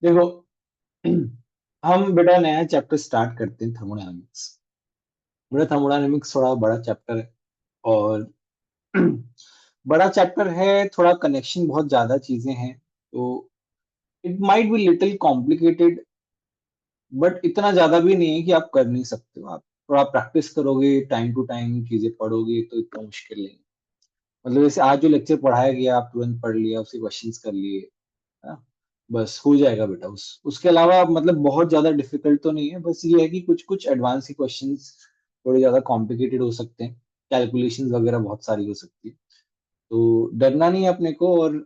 देखो, हम बेटा नया चैप्टर स्टार्ट करते हैं थर्मोडायनामिक्स। बेटा थर्मोडायनामिक्स थोड़ा बड़ा चैप्टर है, और बड़ा चैप्टर है, थोड़ा कनेक्शन, बहुत ज्यादा चीजें हैं, तो it might be little complicated, but इतना ज्यादा भी नहीं है कि आप कर नहीं सकते हो। आप थोड़ा प्रैक्टिस करोगे, टाइम टू टाइम चीजें पढ़ोगे, तो इतना मुश्किल नहीं है। मतलब जैसे आज जो लेक्चर पढ़ाया गया, आप तुरंत पढ़ लिया, उसके क्वेश्चंस कर लिए, है ना? बस हो जाएगा बेटा। उसके अलावा मतलब बहुत ज्यादा डिफिकल्ट तो नहीं है, बस ये है कि कुछ कुछ एडवांस के क्वेश्चंस थोड़े ज्यादा कॉम्प्लिकेटेड हो सकते हैं, कैलकुलेशंस वगैरह बहुत सारी हो सकती है। तो डरना नहीं है अपने को, और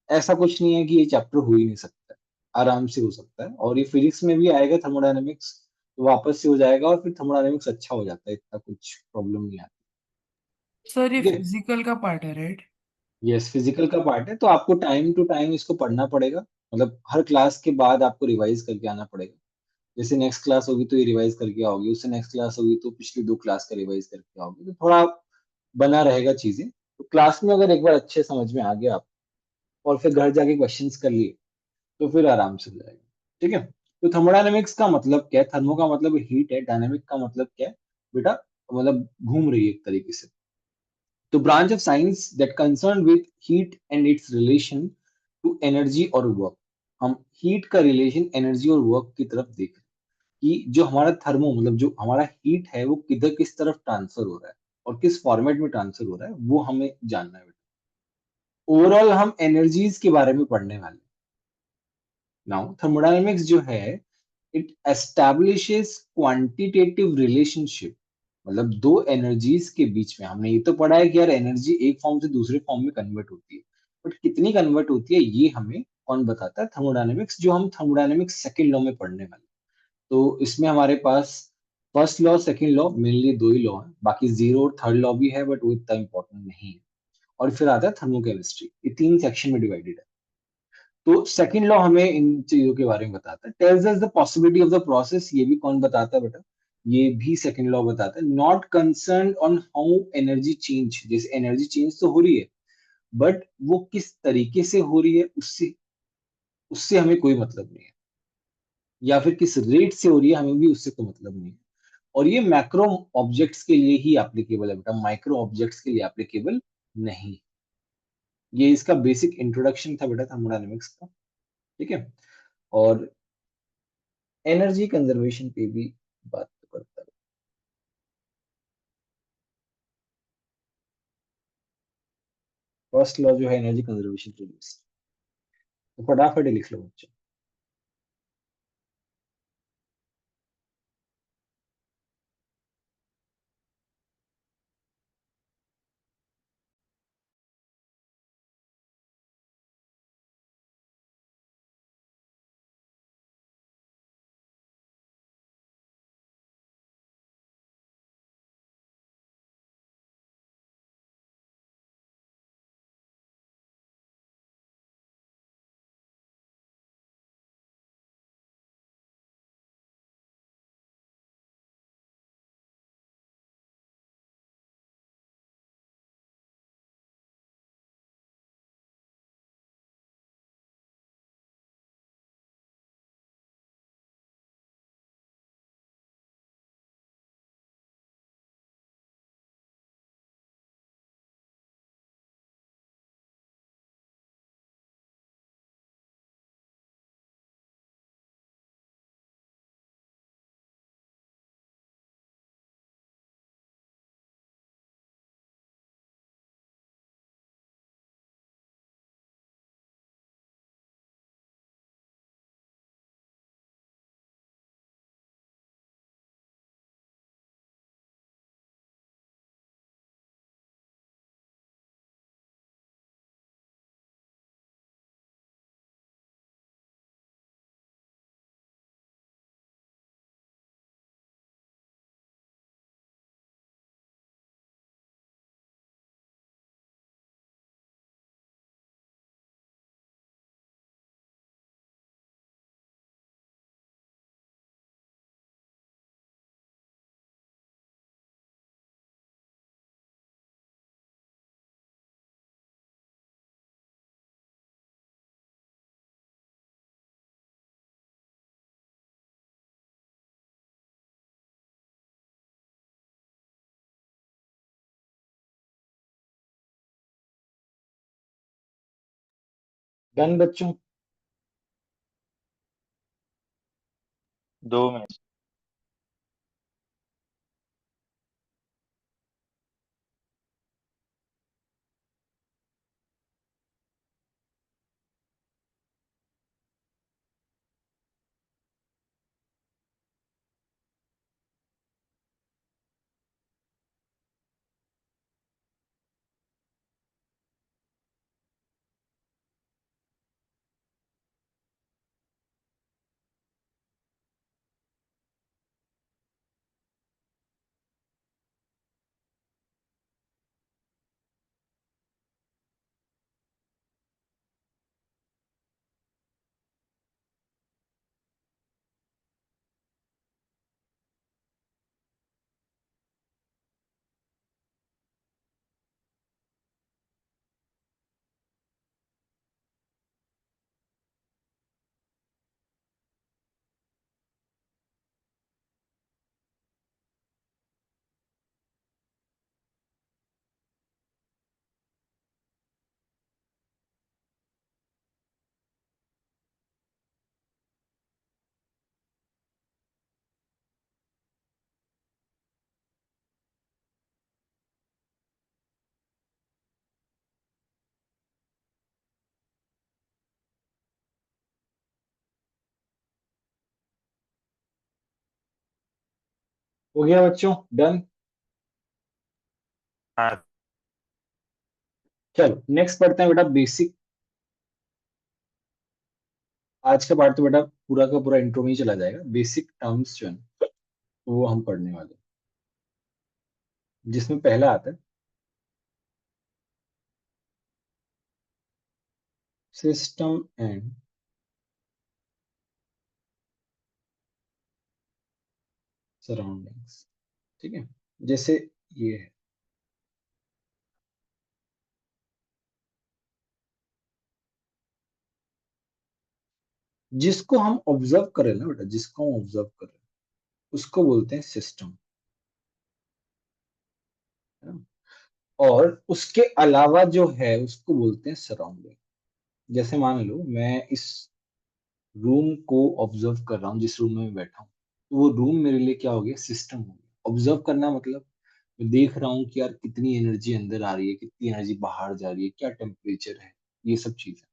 ऐसा कुछ नहीं है कि ये चैप्टर हो ही नहीं सकता है, आराम से हो सकता है। और ये फिजिक्स में भी आएगा थर्मोडायनेमिक्स, तो वापस से हो जाएगा, और फिर थर्मोडायनेमिक्स अच्छा हो जाता है, इतना कुछ प्रॉब्लम नहीं आती। सर ये ठीक है। फिजिकल का पार्ट है, राइट? यस, फिजिकल का पार्ट है, तो आपको टाइम टू टाइम इसको पढ़ना पड़ेगा। मतलब हर क्लास के बाद आपको रिवाइज करके आना पड़ेगा। जैसे नेक्स्ट क्लास होगी तो ये रिवाइज करके आओगे, उससे नेक्स्ट क्लास होगी तो पिछली दो क्लास का रिवाइज करके आओगे, तो थोड़ा बना रहेगा चीजें। तो क्लास में अगर एक बार अच्छे समझ में आ गया आप, और फिर घर जाके क्वेश्चंस कर लिए, तो फिर आराम से हो जाएगा। ठीक है। तो थर्मोडायनेमिक्स का मतलब क्या है? थर्मो का मतलब हीट है, डायनेमिक का मतलब क्या है बेटा? मतलब घूम रही है एक तरीके से। तो branch of science that concern with heat and its relation to energy और वर्क। हम हीट का रिलेशन एनर्जी और वर्क की तरफ देख रहे हैं, कि जो हमारा थर्मो मतलब जो हमारा हीट है, वो किधर किस तरफ ट्रांसफर हो रहा है, और किस फॉर्मेट में ट्रांसफर हो रहा है, वो हमें जानना है बेटा। ओवरऑल हम एनर्जीज के बारे में पढ़ने वाले हैं। नाउ थर्मोडायनेमिक्स जो है, इट एस्टैब्लिशेस क्वांटिटेटिव रिलेशनशिप। मतलब दो एनर्जीज के बीच में, हमने ये तो पढ़ा है कि यार एनर्जी एक फॉर्म से दूसरे फॉर्म में कन्वर्ट होती है, बट कितनी कन्वर्ट होती है ये हमें कौन बताता है? थर्मोडायनेमिक्स, जो हम थर्मोडायनेमिक्स सेकंड लॉ में पढ़ने वाले हैं। तो इसमें हमारे पास first law second law mainly दो ही लॉ हैं, बाकी जीरो और थर्ड लॉ भी है, बट वो इतना इंपॉर्टेंट नहीं है। और फिर आता है थर्मोकेमिस्ट्री, ये तीन सेक्शन में डिवाइडेड है। तो सेकंड लॉ हमें इन चीजों के बारे में बताता है, tells us the possibility of the process, ये भी कौन बताता है बेटा? ये भी सेकंड लॉ बताता है। Not concern on how energy change, जैसे एनर्जी चेंज तो हो रही है, बट वो किस तरीके से हो रही है, उससे उससे हमें कोई मतलब नहीं है। या फिर किस रेट से हो रही है, हमें भी उससे कोई मतलब नहीं है। और ये मैक्रो ऑब्जेक्ट्स के लिए ही एप्लीकेबल है बेटा, माइक्रो ऑब्जेक्ट्स के लिए एप्लीकेबल नहीं। ये इसका बेसिक इंट्रोडक्शन था बेटा थर्मोडायनेमिक्स का। ठीक है। और एनर्जी कंजर्वेशन पे भी बात करता है। फर्स्ट लॉ जो है एनर्जी कंजर्वेशन के लिए, तो फटाफट ही लिख लो बच्चों। डन बच्चों। 2 मिनट। हो गया बच्चों, डन। हाँ। चलो नेक्स्ट पढ़ते हैं बेटा, बेसिक। आज का पार्ट तो बेटा पूरा का पूरा इंट्रो में ही चला जाएगा। बेसिक टर्म्स जो है ना, वो हम पढ़ने वाले हैं। जिसमें पहला आता है सिस्टम एंड सराउंडिंग्स। ठीक है, जैसे ये है, जिसको हम ऑब्जर्व करें ना बेटा, जिसको हम ऑब्जर्व करें उसको बोलते हैं सिस्टम, है ना। और उसके अलावा जो है उसको बोलते हैं सराउंडिंग। जैसे मान लो मैं इस रूम को ऑब्जर्व कर रहा हूँ, जिस रूम में मैं बैठा हूँ, तो वो रूम मेरे लिए क्या हो गया, सिस्टम हो गया। ऑब्जर्व करना मतलब मैं देख रहा हूँ कि यार कितनी एनर्जी अंदर आ रही है, कितनी एनर्जी बाहर जा रही है, क्या टेम्परेचर है, ये सब चीजें।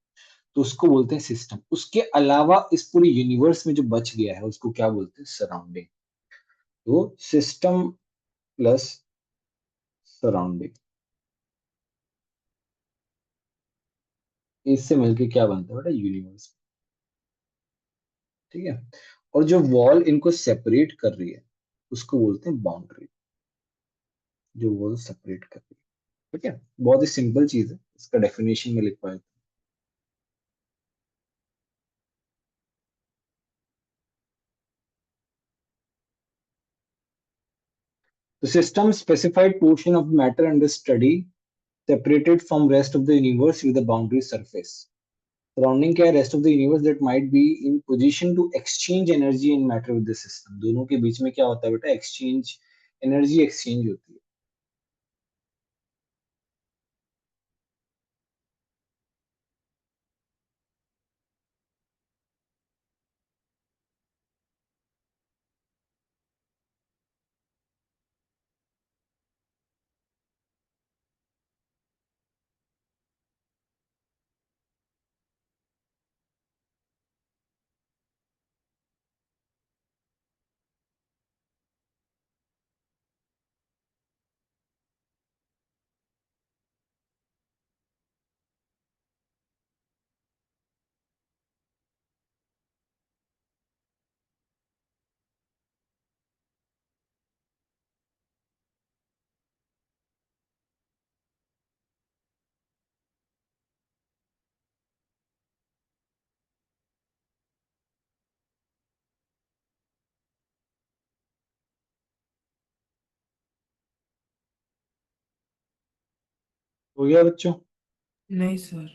तो उसको बोलते हैं सिस्टम। उसके अलावा इस पूरे यूनिवर्स में जो बच गया है उसको क्या बोलते हैं, सराउंडिंग। तो सिस्टम प्लस सराउंडिंग, इससे मिलके क्या बनता है बेटा, यूनिवर्स। ठीक है। और जो वॉल इनको सेपरेट कर रही है उसको बोलते हैं बाउंड्री, जो वॉल सेपरेट कर रही है। ठीक है, बहुत ही सिंपल चीज है, इसका डेफिनेशन में लिख पाए। The system specified portion of matter under study separated from rest of the universe with a boundary surface. Surrounding क्या है, rest of the universe that might be in position to exchange energy and matter with the system. दोनों के बीच में क्या होता है बेटा, exchange, energy exchange होती है। हो गया बच्चों। नहीं सर।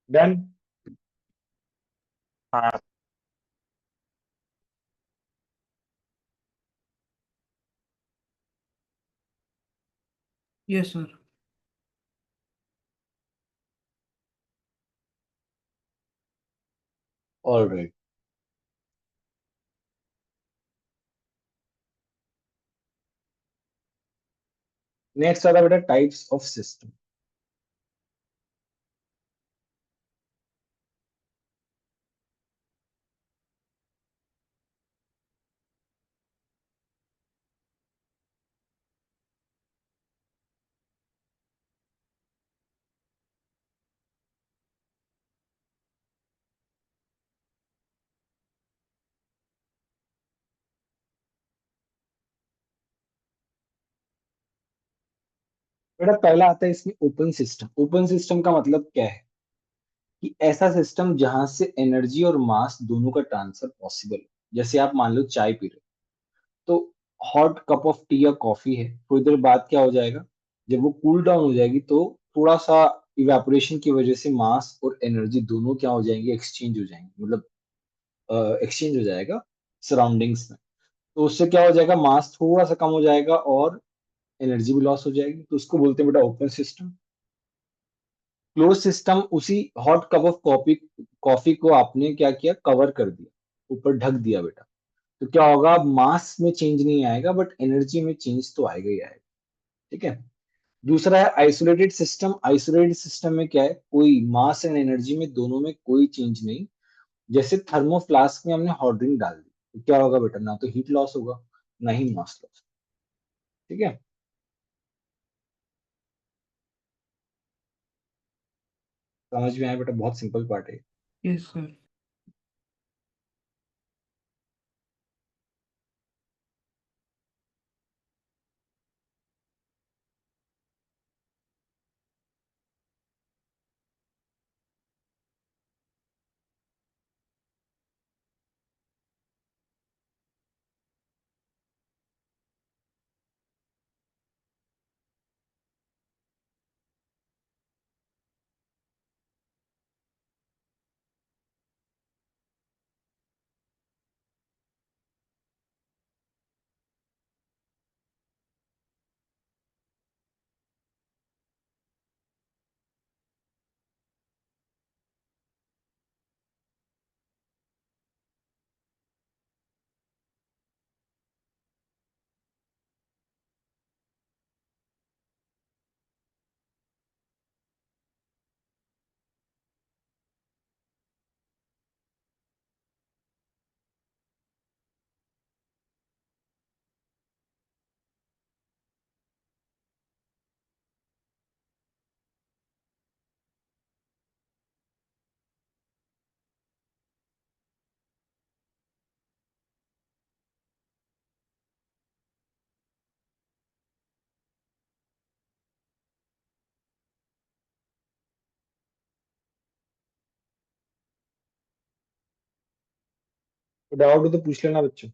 डन। हाँ। Yes sir. All right. Next आता है बेटा टाइप्स ऑफ सिस्टम। बेटा पहला आता है इसमें ओपन सिस्टम। ओपन सिस्टम का मतलब क्या है कि ऐसा सिस्टम जहां से एनर्जी और मास दोनों का ट्रांसफर पॉसिबल है। जैसे आप मान लो चाय पी रहे हो, तो हॉट कप ऑफ टी या कॉफी है, थोड़ी देर बाद क्या हो जाएगा, जब वो कूल डाउन हो जाएगी तो थोड़ा सा इवेपोरेशन की वजह से मास और एनर्जी दोनों क्या हो जाएंगे, एक्सचेंज हो जाएंगे, मतलब एक्सचेंज हो जाएगा सराउंडिंग्स में। तो उससे क्या हो जाएगा, मास थोड़ा सा कम हो जाएगा और एनर्जी भी लॉस हो जाएगी, तो उसको बोलते हैं बेटा ओपन सिस्टम। क्लोज सिस्टम, उसी hot cup of coffee coffee को आपने क्या किया, कवर कर दिया, ऊपर ढक दिया बेटा, तो क्या होगा, मास में चेंज नहीं आएगा बट एनर्जी में चेंज तो आएगा ही आएगा। ठीक है। दूसरा है आइसोलेटेड सिस्टम। आइसोलेटेड सिस्टम में क्या है, कोई मास एंड एनर्जी में दोनों में कोई चेंज नहीं। जैसे थर्मोफ्लास्क में हमने हॉट ड्रिंक डाल दी, तो क्या होगा बेटा, ना तो हीट लॉस होगा ना ही मास लॉस। ठीक है। समझ में आया बेटा, बहुत सिंपल पार्ट है। Yes sir. तो डाउट हो तो पूछ लेना बच्चों।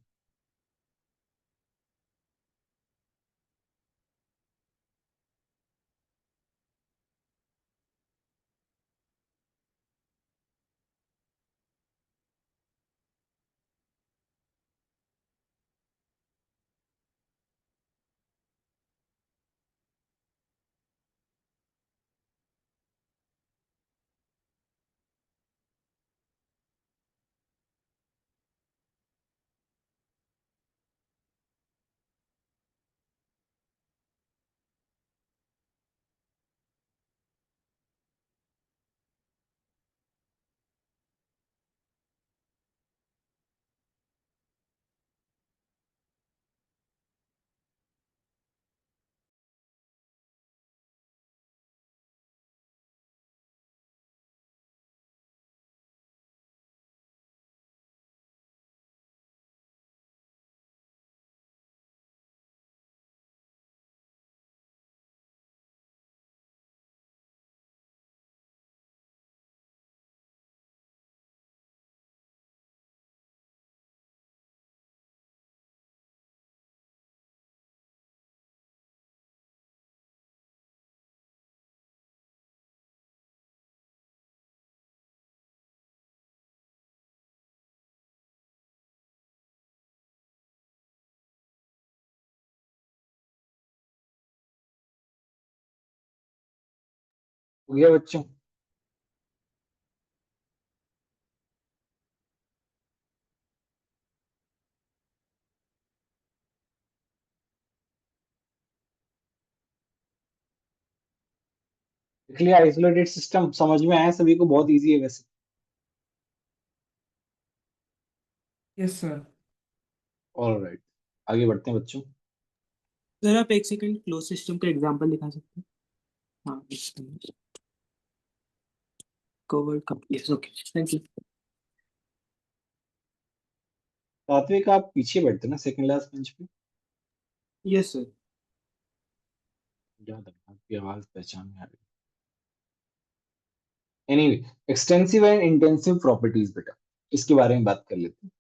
हो गया बच्चों? देख लिया आइसोलेटेड सिस्टम, समझ में आया सभी को? बहुत इजी है वैसे। Yes sir. ऑलराइट, आगे बढ़ते हैं बच्चों। सर आप एक सेकंड क्लोज सिस्टम का एग्जांपल दिखा सकते हैं? हाँ, covered cup, yes okay, thank you. सात्विक आप पीछे बैठते ना सेकंड लास्ट बेंच पे। Yes sir. याद रखना, आपकी आवाज पहचान में आ रही है। Anyway, extensive and intensive properties बेटा, इसके बारे में बात कर लेते हैं।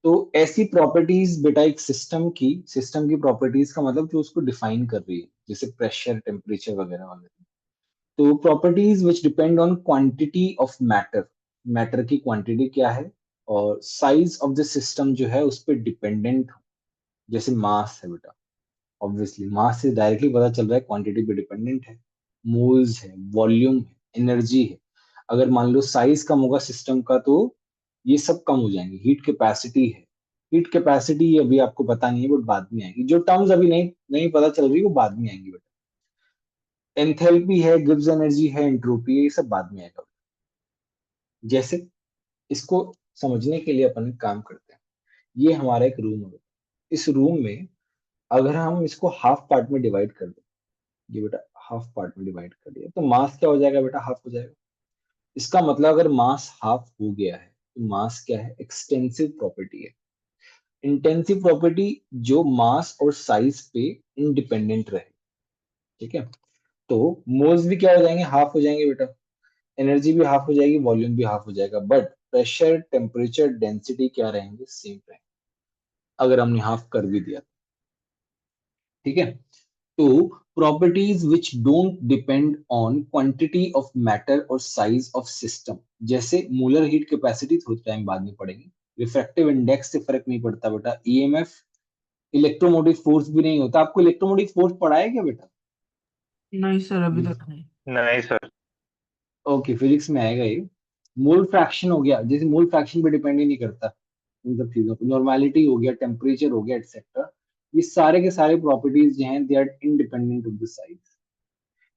तो ऐसी प्रॉपर्टीज बेटा एक सिस्टम की प्रॉपर्टीज का मतलब जो उसको डिफाइन कर रही है, जैसे प्रेशर, टेम्परेचर वगैरह वगैरह। तो properties which depend on quantity of matter, matter की क्वांटिटी क्या है, और साइज ऑफ द सिस्टम जो है उस पर डिपेंडेंट हो। जैसे मास है बेटा, ऑब्वियसली मास से डायरेक्टली पता चल रहा है क्वांटिटी पे डिपेंडेंट है। मोल्स है, वॉल्यूम है, एनर्जी है। अगर मान लो साइज कम होगा सिस्टम का तो ये सब कम हो जाएंगे। हीट कैपेसिटी है, हीट कैपेसिटी अभी आपको पता नहीं है बट बाद में आएगी। जो टर्म्स अभी नहीं नहीं पता चल रही वो बाद में आएंगी बेटा। एंथैल्पी है, गिब्स एनर्जी है, एंट्रोपी है, ये सब बाद में आएगा। जैसे इसको समझने के लिए अपन एक काम करते हैं। ये हमारा एक रूम है। इस रूम में अगर हम इसको हाफ पार्ट में डिवाइड कर दें, ये बेटा हाफ पार्ट में डिवाइड कर दिया, तो मास क्या हो जाएगा बेटा? हाफ हो जाएगा। इसका मतलब अगर मास हाफ हो गया है तो मास क्या है? एक्सटेंसिव प्रॉपर्टी है। इंटेंसिव प्रॉपर्टी जो मास और साइज पे इंडिपेंडेंट रहे। ठीक है, तो मोल्स भी क्या हो जाएंगे? हाफ हो जाएंगे बेटा। एनर्जी भी हाफ हो जाएगी, वॉल्यूम भी हाफ हो जाएगा, बट प्रेशर, टेम्परेचर, डेंसिटी क्या रहेंगे? सेम रहेंगे, अगर हमने हाफ कर भी दिया। ठीक है, तो properties which don't depend on quantity of matter और साइज ऑफ सिस्टम, जैसे मूलर हीट कैपेसिटी थोड़ी टाइम बाद में पढ़ेंगे। रिफ्रैक्टिव इंडेक्स से फर्क नहीं पड़ता बेटा। ईएमएफ, इलेक्ट्रोमोटिव फोर्स भी नहीं होता। आपको इलेक्ट्रोमोटिव फोर्स पढ़ा है क्या बेटा? नहीं सर, अभी तक नहीं। नहीं सर। ओके, फिजिक्स में आएगा ये। मोल फ्रैक्शन हो गया, जैसे मोल फ्रैक्शन पे डिपेंड ही नहीं करता इन सब चीजों पर। नॉर्मेलिटी हो गया, टेम्परेचर हो गया, एक्सेट्रा। ये सारे के सारे प्रॉपर्टीज जो हैं they are independent of the size.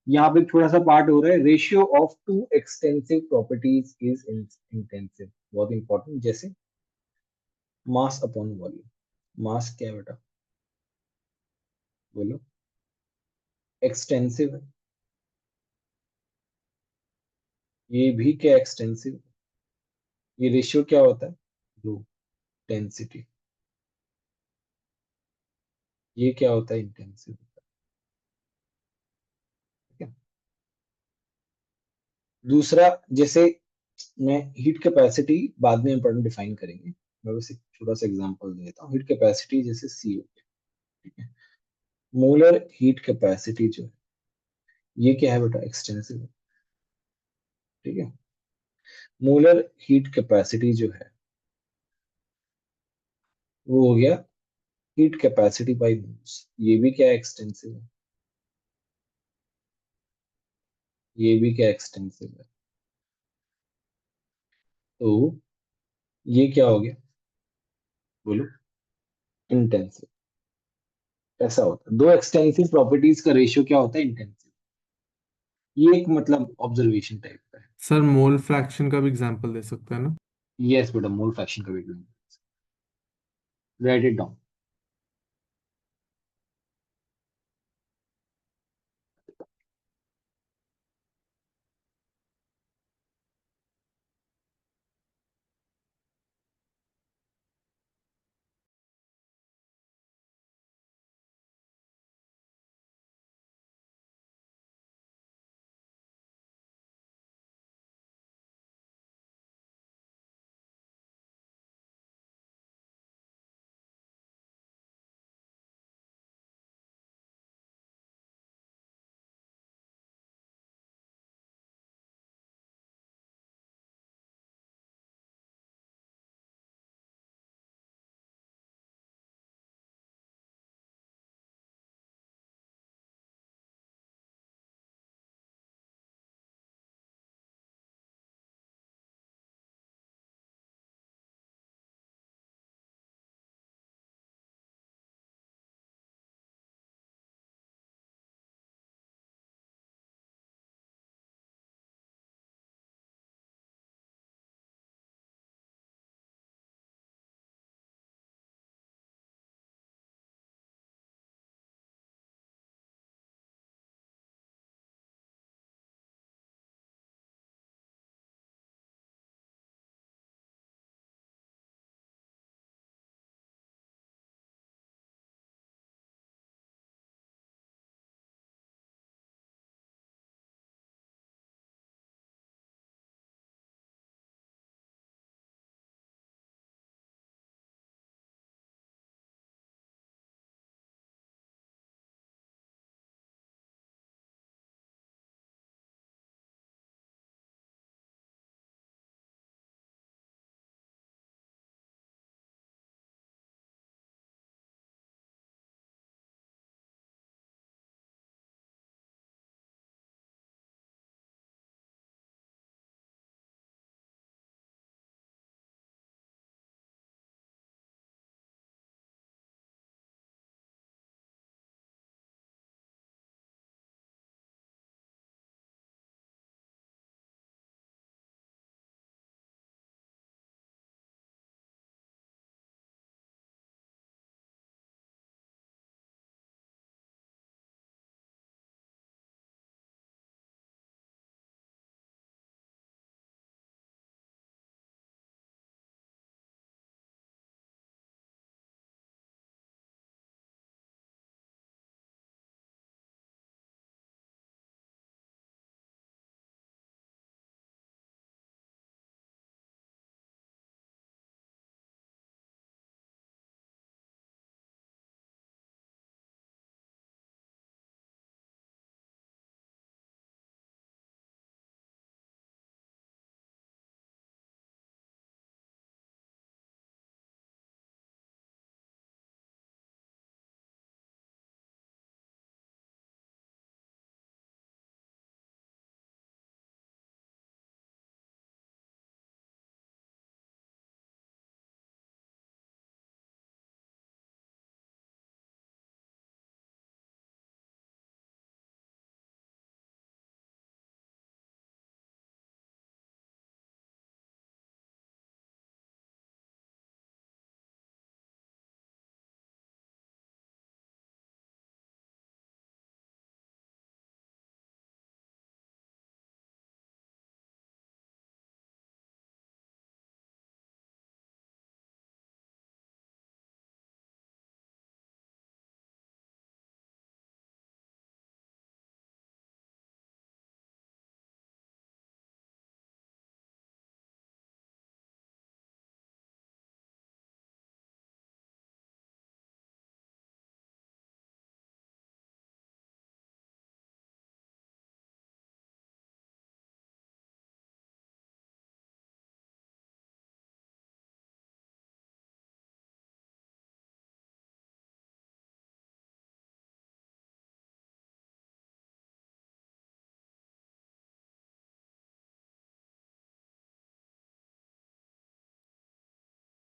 यहाँ पे छोटा सा पार्ट हो रहा है, ratio of two extensive properties is intensive, बहुत इंपॉर्टेंट। जैसे मास अपॉन वॉल्यूम। मास क्या है बेटा? बोलो। एक्सटेंसिव है। ये भी क्या एक्सटेंसिव? ये रेशियो क्या होता है? लो, डेंसिटी। ये क्या होता है? इंटेंसिव। ठीक है, दूसरा, जैसे मैं हीट कैपेसिटी बाद में अपन डिफाइन करेंगे, मैं बस एक छोटा सा एग्जांपल देता हूँ। हीट कैपेसिटी जैसे सी हो गया। ठीक है, मोलर हीट कैपेसिटी जो है ये क्या है बेटा? एक्सटेंसिव है। ठीक है, मोलर हीट कैपेसिटी जो है वो हो गया हीट कैपेसिटी बाय मोल्स। ये भी क्या एक्सटेंसिव है? ये भी क्या एक्सटेंसिव है? तो ये क्या हो गया? बोलो। इंटेंसिव। ऐसा होता है, दो एक्सटेंसिव प्रॉपर्टीज का रेशियो क्या होता है? इंटेंसिव। ये एक मतलब ऑब्जर्वेशन टाइप का है। सर मोल फ्रैक्शन का भी एग्जांपल दे सकते हैं ना? यस बेटा, मोल फ्रैक्शन का भी write it down.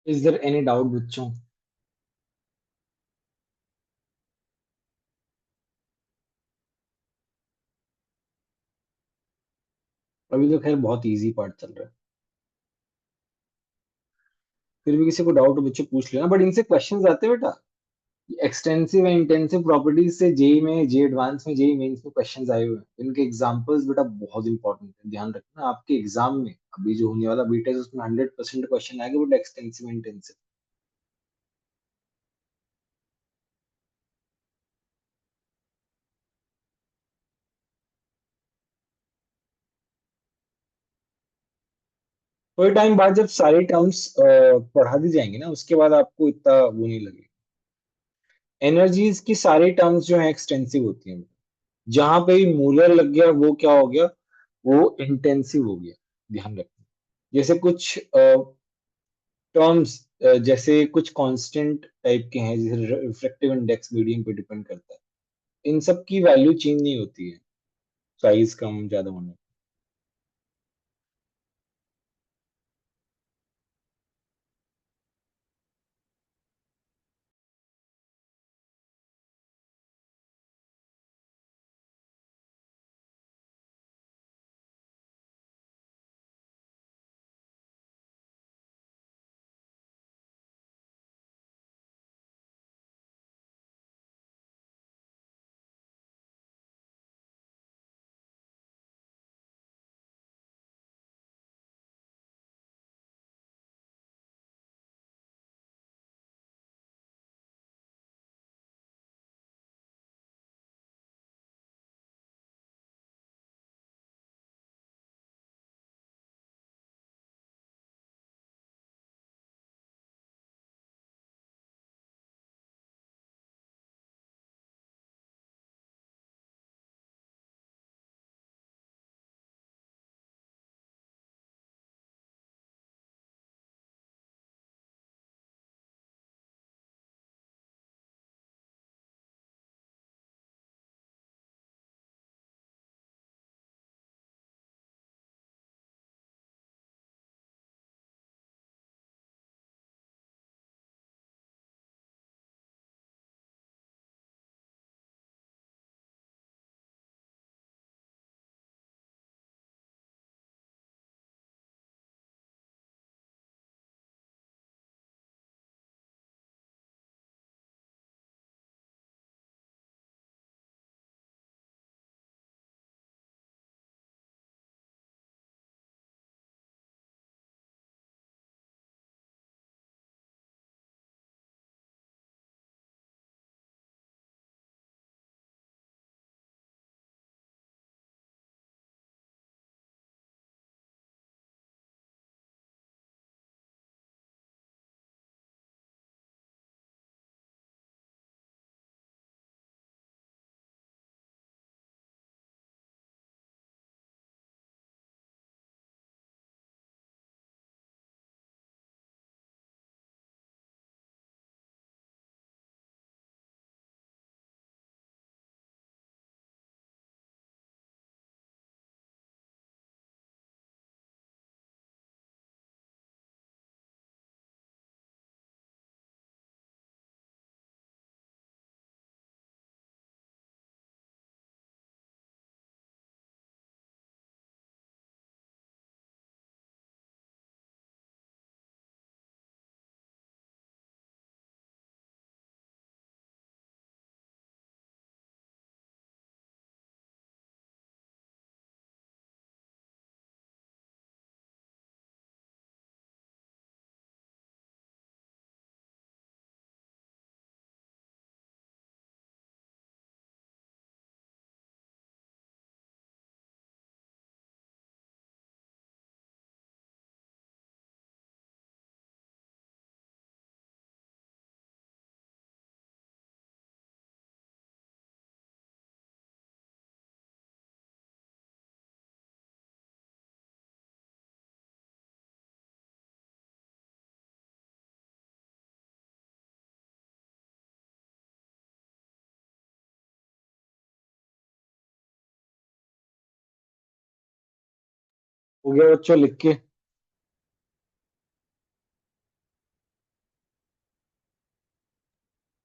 Is there any doubt बच्चों? अभी तो खैर बहुत इजी पार्ट चल रहा है, फिर भी किसी को डाउट हो बच्चों पूछ लेना, बट इनसे क्वेश्चंस आते हैं बेटा। एक्सटेंसिव एंड इंटेंसिव प्रॉपर्टीज से जेई में, जे एडवांस में, जेई मेंस में क्वेश्चंस आए हुए हैं। इनके एग्जांपल्स बेटा बहुत इंपॉर्टेंट है, ध्यान रखना आपके एग्जाम में अभी जो होने वाला बीटेक उसमें 100% क्वेश्चन आएगा बेटा एक्सटेंसिव एंड इंटेंसिव। थोड़े टाइम बाद जब सारे टर्म्स पढ़ा दी जाएंगे ना, उसके बाद आपको इतना वो नहीं लगेगा। एनर्जीज की सारी टर्म्स जो है एक्सटेंसिव होती हैं, जहां पे भी मूलर लग गया वो क्या हो गया, वो इंटेंसिव हो गया। ध्यान रखना, जैसे कुछ टर्म्स, जैसे कुछ कांस्टेंट टाइप के हैं, जैसे रिफ्रैक्टिव इंडेक्स मीडियम पे डिपेंड करता है, इन सब की वैल्यू चेंज नहीं होती है साइज कम ज्यादा होने पे। हो गया बच्चों लिख के?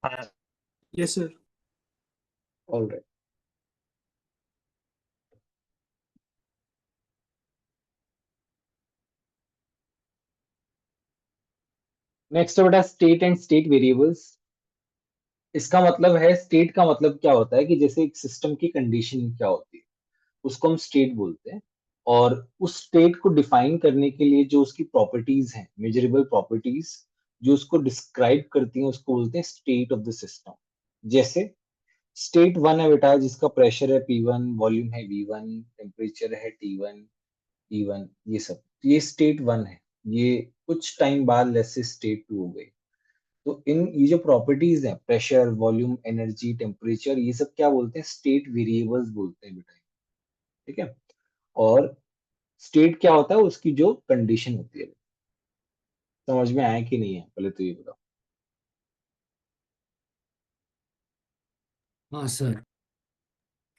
Yes sir. ऑलराइट। नेक्स्ट बेटा स्टेट एंड स्टेट वेरिएबल्स। इसका मतलब है, स्टेट का मतलब क्या होता है कि जैसे एक सिस्टम की कंडीशन क्या होती है उसको हम स्टेट बोलते हैं। और उस स्टेट को डिफाइन करने के लिए जो उसकी प्रॉपर्टीज हैं, मेजरेबल प्रॉपर्टीज जो उसको डिस्क्राइब करती हैं, उसको बोलते हैं स्टेट ऑफ द सिस्टम। जैसे स्टेट वन है बेटा, जिसका प्रेशर है P1, वॉल्यूम है V1, टेम्परेचर है T1, E1, ये सब, ये स्टेट वन है। ये कुछ टाइम बाद लेट्स से स्टेट टू हो गई। तो इन ये जो प्रॉपर्टीज हैं, प्रेशर, वॉल्यूम, एनर्जी, टेम्परेचर, ये सब क्या बोलते हैं, स्टेट वेरिएबल्स बोलते हैं बेटा। ठीक है। और स्टेट क्या होता है, उसकी जो कंडीशन होती है। समझ में आया कि नहीं है, पहले तो ये बताओ। हाँ सर।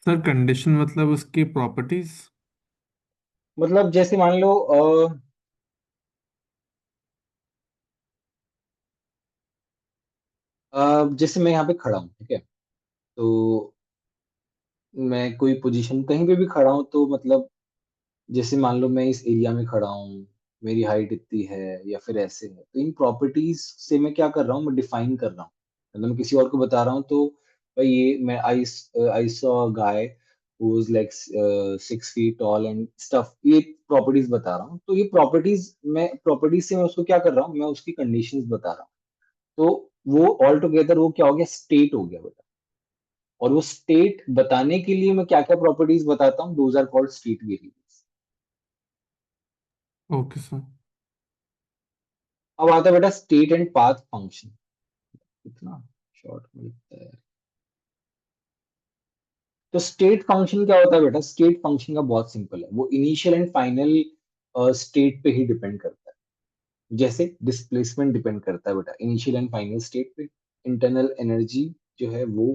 सर कंडीशन मतलब उसकी प्रॉपर्टीज। मतलब जैसे मान लो जैसे मैं यहाँ पे खड़ा हूँ, ठीक है। तो मैं कोई पोजीशन कहीं पे भी खड़ा हूँ, तो मतलब जैसे मान लो मैं इस एरिया में खड़ा हूँ, मेरी हाइट इतनी है या फिर ऐसे है, तो इन प्रॉपर्टीज से मैं क्या कर रहा हूँ, मैं डिफाइन कर रहा हूँ। मतलब मैं किसी और को बता रहा हूँ, तो भाई ये मैं I saw guy who is like 6 feet tall and stuff, ये प्रॉपर्टीज बता रहा हूँ। तो ये प्रॉपर्टीज से मैं उसको क्या कर रहा हूँ, मैं उसकी कंडीशंस बता रहा हूँ। तो वो ऑल टुगेदर वो क्या हो गया, स्टेट हो गया बेटा। और वो स्टेट बताने के लिए मैं क्या क्या प्रॉपर्टीज बताता हूँ, those are called state variables. Okay sir. अब आता है बेटा स्टेट एंड पाथ फंक्शन। कितना शॉर्ट में लिखता है। तो स्टेट फंक्शन क्या होता है बेटा, स्टेट फंक्शन का बहुत सिंपल है, वो इनिशियल एंड फाइनल स्टेट पे ही डिपेंड करता है। जैसे डिस्प्लेसमेंट डिपेंड करता है बेटा इनिशियल एंड फाइनल स्टेट पे। इंटरनल एनर्जी जो है वो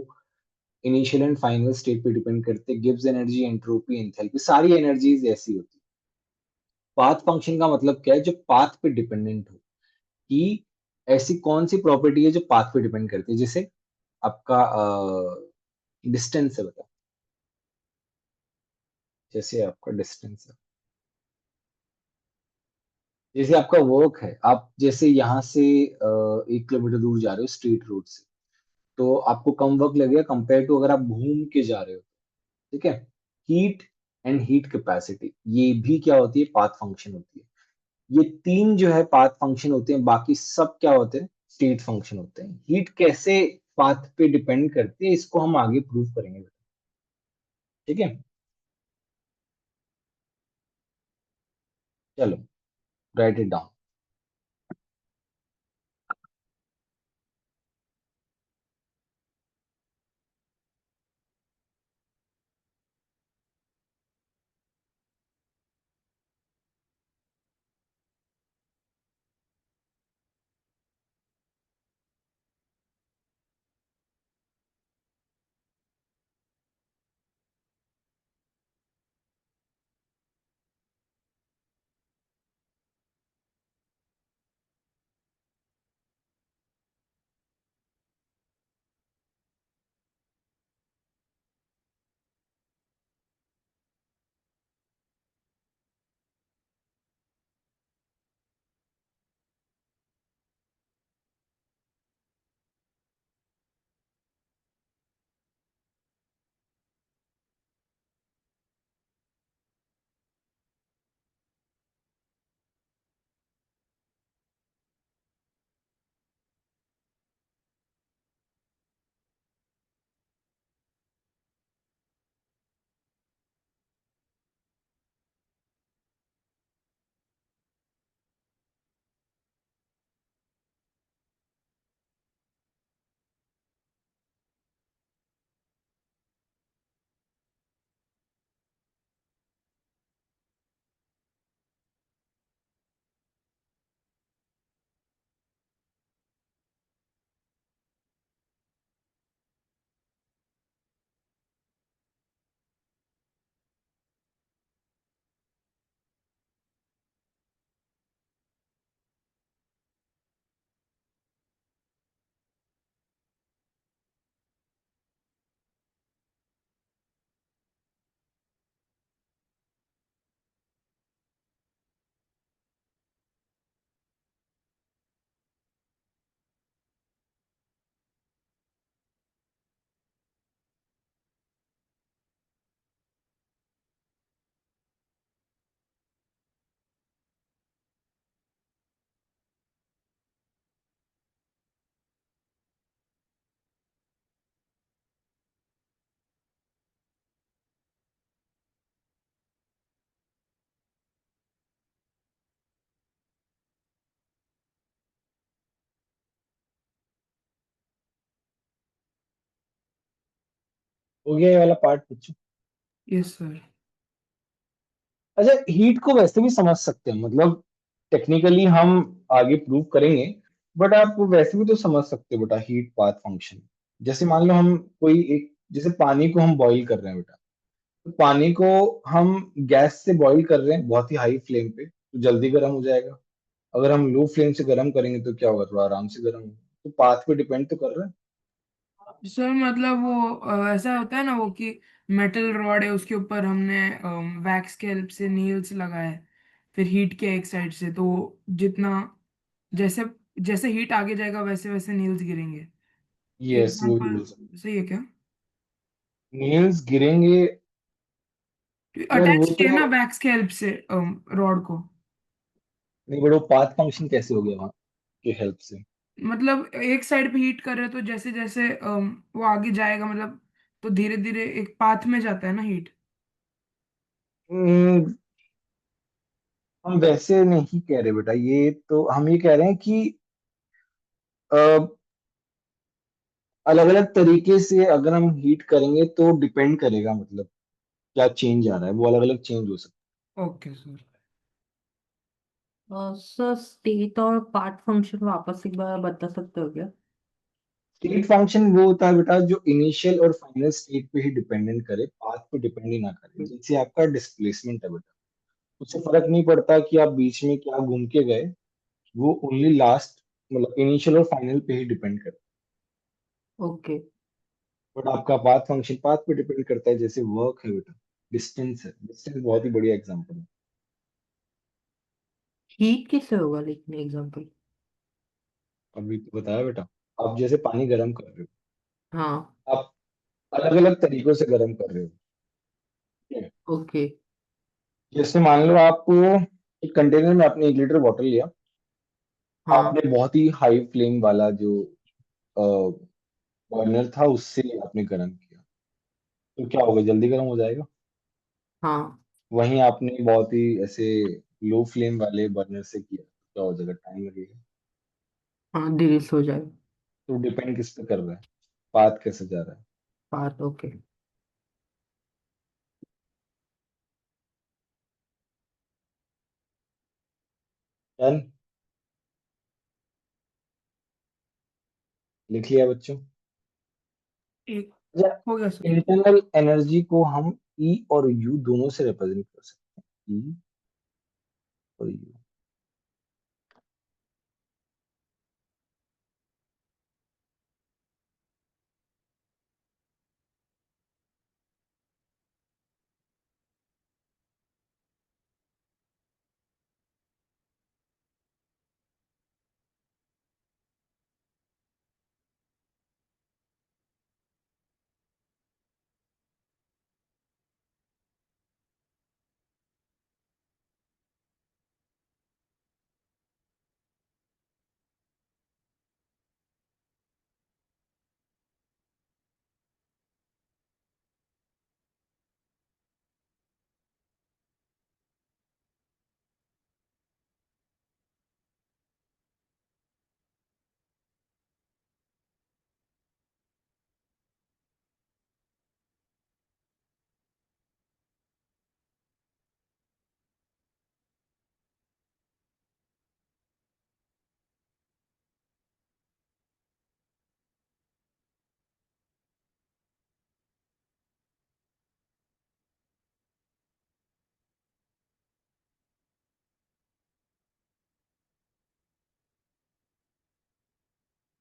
इनिशियल एंड फाइनल स्टेट पे डिपेंड करते हैं। गिब्स एनर्जी, एंट्रोपी, एंथैल्पी, सारी एनर्जीज ऐसी होती है। पाथ फंक्शन का मतलब क्या है, जो पाथ पे डिपेंडेंट हो, कि ऐसी कौन सी प्रॉपर्टी है जो पाथ पे डिपेंड करती है। जैसे आपका डिस्टेंस है बता, जैसे आपका डिस्टेंस है, जैसे आपका वर्क है, आप जैसे यहाँ से 1 किलोमीटर दूर जा रहे हो स्ट्रेट रोड से, तो आपको कम वर्क लगेगा कंपेयर टू अगर आप घूम के जा रहे हो। ठीक है। हीट एंड हीट कैपेसिटी, ये भी क्या होती है, पाथ फंक्शन होती है। ये तीन जो है पाथ फंक्शन होते हैं, बाकी सब क्या होते हैं, स्टेट फंक्शन होते हैं। हीट कैसे पाथ पे डिपेंड करती है, इसको हम आगे प्रूव करेंगे। ठीक है, चलो राइट इट डाउन। हो गया ये वाला पार्ट बच्चों? Yes sir. अच्छा, हीट को वैसे भी समझ सकते हैं, मतलब टेक्निकली हम आगे प्रूव करेंगे, बट आप वैसे भी तो समझ सकते हो बेटा हीट पाथ फंक्शन। जैसे मान लो हम कोई एक, जैसे पानी को हम बॉईल कर रहे हैं बेटा, तो पानी को हम गैस से बॉईल कर रहे हैं बहुत ही हाई फ्लेम पे, तो जल्दी गर्म हो जाएगा। अगर हम लो फ्लेम से गर्म करेंगे तो क्या होगा, थोड़ा आराम से गर्म होगा। तो पाथ पे डिपेंड तो कर रहा है। सर मतलब वो ऐसा होता है ना वो कि मेटल रॉड है उसके ऊपर हमने वैक्स के हेल्प से नील्स लगाए, फिर हीट किया एक साइड से, तो जितना जैसे जैसे हीट आगे जाएगा वैसे वैसे नील्स गिरेंगे। यस, वो भी एग्जाम्पल बोल सकते सही है क्या? हैं नील्स गिरेंगे। यार वो अटैच किया तो ना वैक्स के हेल्प से रॉड को। नहीं, बट वो पाथ फंक्शन कैसे हो गया वहां के हेल्प से? मतलब एक साइड पे हीट कर रहे हो तो जैसे जैसे वो आगे जाएगा, मतलब तो धीरे धीरे एक पाथ में जाता है ना हीट। हम्म, हम वैसे नहीं कह रहे बेटा, ये तो हम ये कह रहे हैं कि अलग अलग तरीके से अगर हम हीट करेंगे तो डिपेंड करेगा, मतलब क्या चेंज आ रहा है, वो अलग अलग चेंज हो सकता ओके सर। सर स्टेट और पार्ट फंक्शन वापस एक बार बता सकते हो क्या? है। स्टेट फंक्शन वो होता है बेटा जो इनिशियल और फाइनल स्टेट पे ही डिपेंडेंट करे, पाथ पे डिपेंड ही ना करे। जैसे आपका डिस्प्लेसमेंट है बेटा, उससे फर्क नहीं पड़ता कि आप बीच में क्या घूम के गए, वो ओनली लास्ट, मतलब इनिशियल और फाइनल पे ही डिपेंड करता ओके। है। बट आपका पाथ फंक्शन पाथ पे डिपेंड करता है, जैसे वर्क है बेटा, डिस्टेंस है, डिस्टेंस बहुत ही बढ़िया एग्जांपल है। हीट किससे होगा लेकिन एग्जांपल? अभी तो बताया बेटा, आप जैसे पानी गर्म कर रहे हाँ। हो, आप अलग अलग तरीकों से गर्म कर रहे हो, ठीक है? ओके। जैसे मान लो आप एक कंटेनर में आपने 1 लीटर वाटर लिया, हाँ। आपने बहुत ही हाई फ्लेम वाला जो बर्नर था उससे आपने गर्म किया, तो क्या होगा, जल्दी गर्म हो जाएगा। हाँ। वहीं आपने बहुत ही ऐसे लो फ्लेम वाले बर्नर से किया, तो क्या हो जाएगा, टाइम लगेगा। हाँ धीरे से हो जाएगा। तो डिपेंड किस पे कर रहा है, पाथ कैसे जा रहा है। बात ओके। डन, लिख लिया बच्चों? एक अच्छा, हो गया सर। इंटरनल एनर्जी को हम ई और यू दोनों से रिप्रेजेंट कर सकते हैं, ई और यू।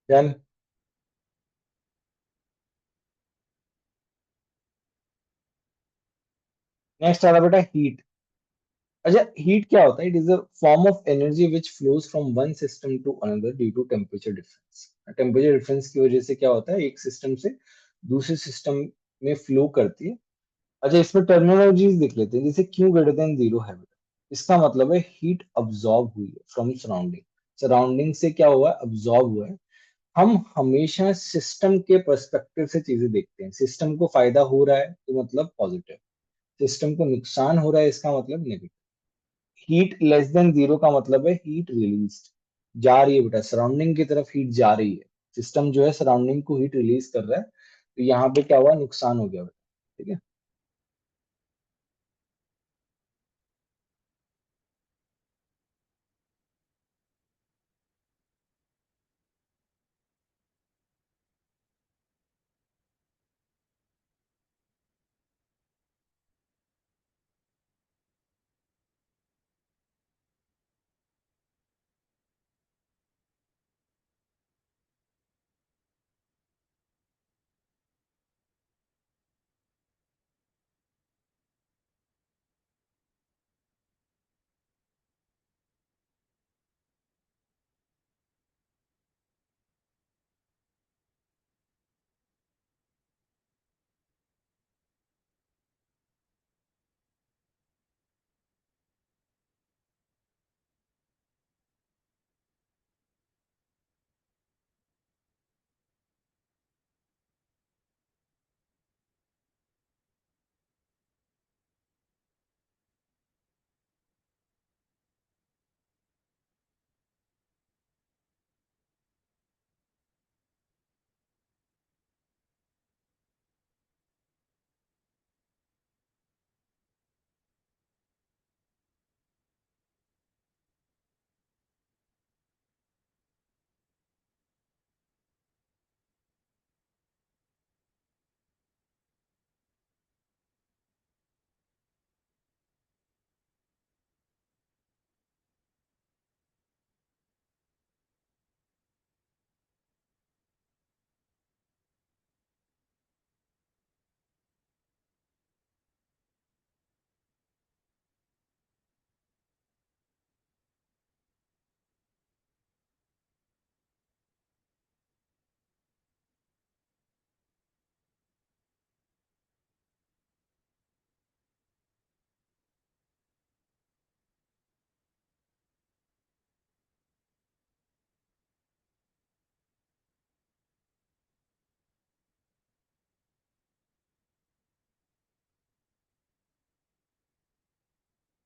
डन। नेक्स्ट आ रहा बेटा हीट। अच्छा, हीट क्या होता है? It is a form of energy which flows from one system to another due to temperature difference. Temperature difference की वजह से क्या होता है, एक सिस्टम से दूसरे सिस्टम में फ्लो करती है। अच्छा, इसमें टर्मिनोलॉजीज देख लेते हैं, जैसे क्यू ग्रेटर देन जीरो है बेटा, इसका मतलब है हीट अब्सॉर्ब हुई है फ्रॉम सराउंडिंग, सराउंडिंग से क्या हुआ है, अब्सॉर्ब हुआ है। हम हमेशा सिस्टम के पर्सपेक्टिव से चीजें देखते हैं, सिस्टम को फायदा हो रहा है तो मतलब पॉजिटिव, सिस्टम को नुकसान हो रहा है इसका मतलब negative. Heat less than zero का मतलब है हीट रिलीज्ड, जा रही है बेटा सराउंडिंग की तरफ, हीट जा रही है, सिस्टम जो है सराउंडिंग को हीट रिलीज कर रहा है, तो यहाँ पे क्या हुआ, नुकसान हो गया बेटा। ठीक है।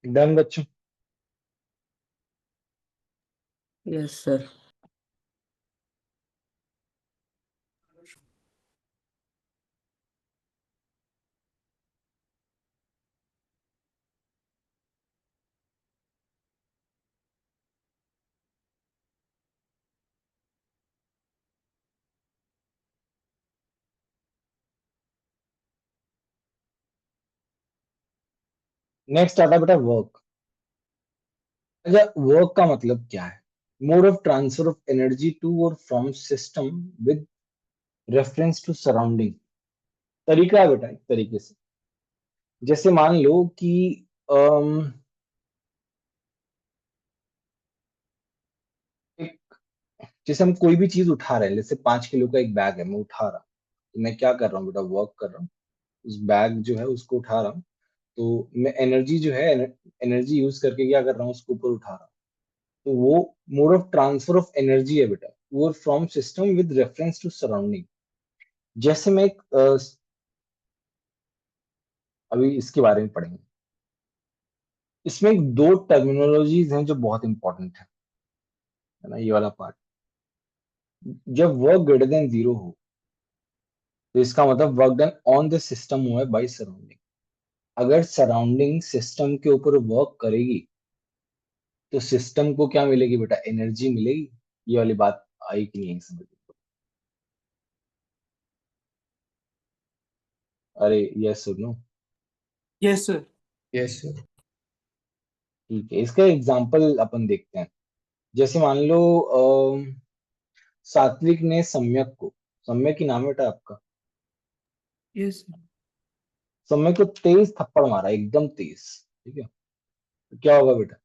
डन बच्चों। Yes sir. नेक्स्ट आता है बेटा वर्क। अच्छा, वर्क का मतलब क्या है? Mode of transfer of energy to और from system with reference to surrounding. तरीका है बेटा, एक तरीके से। जैसे मान लो कि अम, एक जैसे हम कोई भी चीज उठा रहे हैं, जैसे 5 किलो का एक बैग है, मैं उठा रहा हूँ, तो मैं क्या कर रहा हूँ बेटा? वर्क कर रहा हूँ। उस बैग जो है उसको उठा रहा हूँ, तो मैं एनर्जी जो है, एनर्जी यूज करके क्या कर रहा हूँ? उसको ऊपर उठा रहा हूँ। तो वो mode of transfer of energy है बेटा, वो from system with reference to surrounding. जैसे मैं अभी इसके बारे में पढ़ेंगे। इसमें दो टर्मिनोलॉजीज हैं जो बहुत इंपॉर्टेंट है ना, ये वाला पार्ट। जब वर्क ग्रेटर देन जीरो हो, तो इसका मतलब work done on the system हुआ है बाई सराउंडिंग। अगर सराउंडिंग सिस्टम के ऊपर वर्क करेगी, तो सिस्टम को क्या मिलेगी बेटा? एनर्जी मिलेगी। ये वाली बात आई कि नहीं समझ? अरे यस सुनो। Yes sir. Yes sir. ठीक है, इसका एग्जांपल अपन देखते हैं। जैसे मान लो सात्विक ने सम्यक को, सम्यक ही नाम है बेटा आपका, यस सर। सम्यक को तेज थप्पड़ मारा, एकदम तेज। ठीक है, तो क्या होगा बेटा?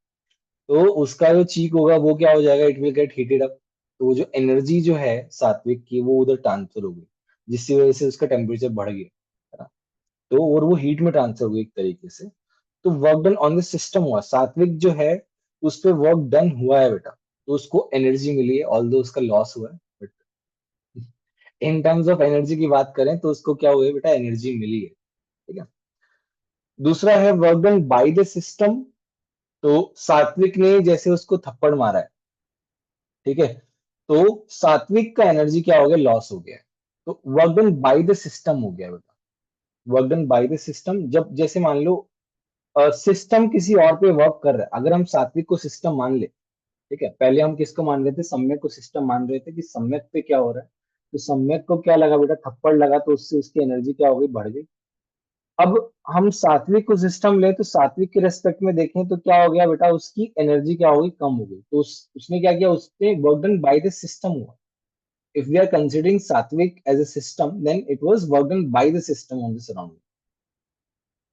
तो उसका जो चीक होगा वो क्या हो जाएगा? It will get heated up. तो वो जो एनर्जी जो है सात्विक की, वो उधर ट्रांसफर हो गई, जिसकी वजह से उसका टेम्परेचर बढ़ गया, है ना? तो और वो हीट में ट्रांसफर हुई एक तरीके से। तो work done on the system हुआ, सात्विक जो है उस पर वर्क डन हुआ है बेटा, तो उसको एनर्जी मिली है, ऑल्दो उसका लॉस हुआ है, but in terms of energy की बात करें तो उसको क्या हुआ है बेटा? एनर्जी मिली है। ठीक है। दूसरा है work done by the system. तो सात्विक ने जैसे उसको थप्पड़ मारा है, ठीक है, तो सात्विक का एनर्जी क्या हो गया? लॉस हो गया है। तो work done by the system हो गया बेटा। Work done by the system, जब जैसे मान लो सिस्टम किसी और पे वर्क कर रहा है, अगर हम सात्विक को सिस्टम मान ले, ठीक है, पहले हम किसको मान रहे थे, सम्यक को सिस्टम मान रहे थे कि सम्यक पे क्या हो रहा है, तो सम्यक को क्या लगा बेटा, थप्पड़ लगा, तो उससे उसकी एनर्जी क्या हो गई, बढ़ गई। अब हम सात्विक को सिस्टम ले तो सात्विक के रेस्पेक्ट में देखें तो क्या हो गया बेटा, उसकी एनर्जी क्या हो गई, कम हो गई, तो उसने क्या किया, उसने work done by the system हुआ। If we are considering Satvik as a system, then it was work done by the system on the surrounding,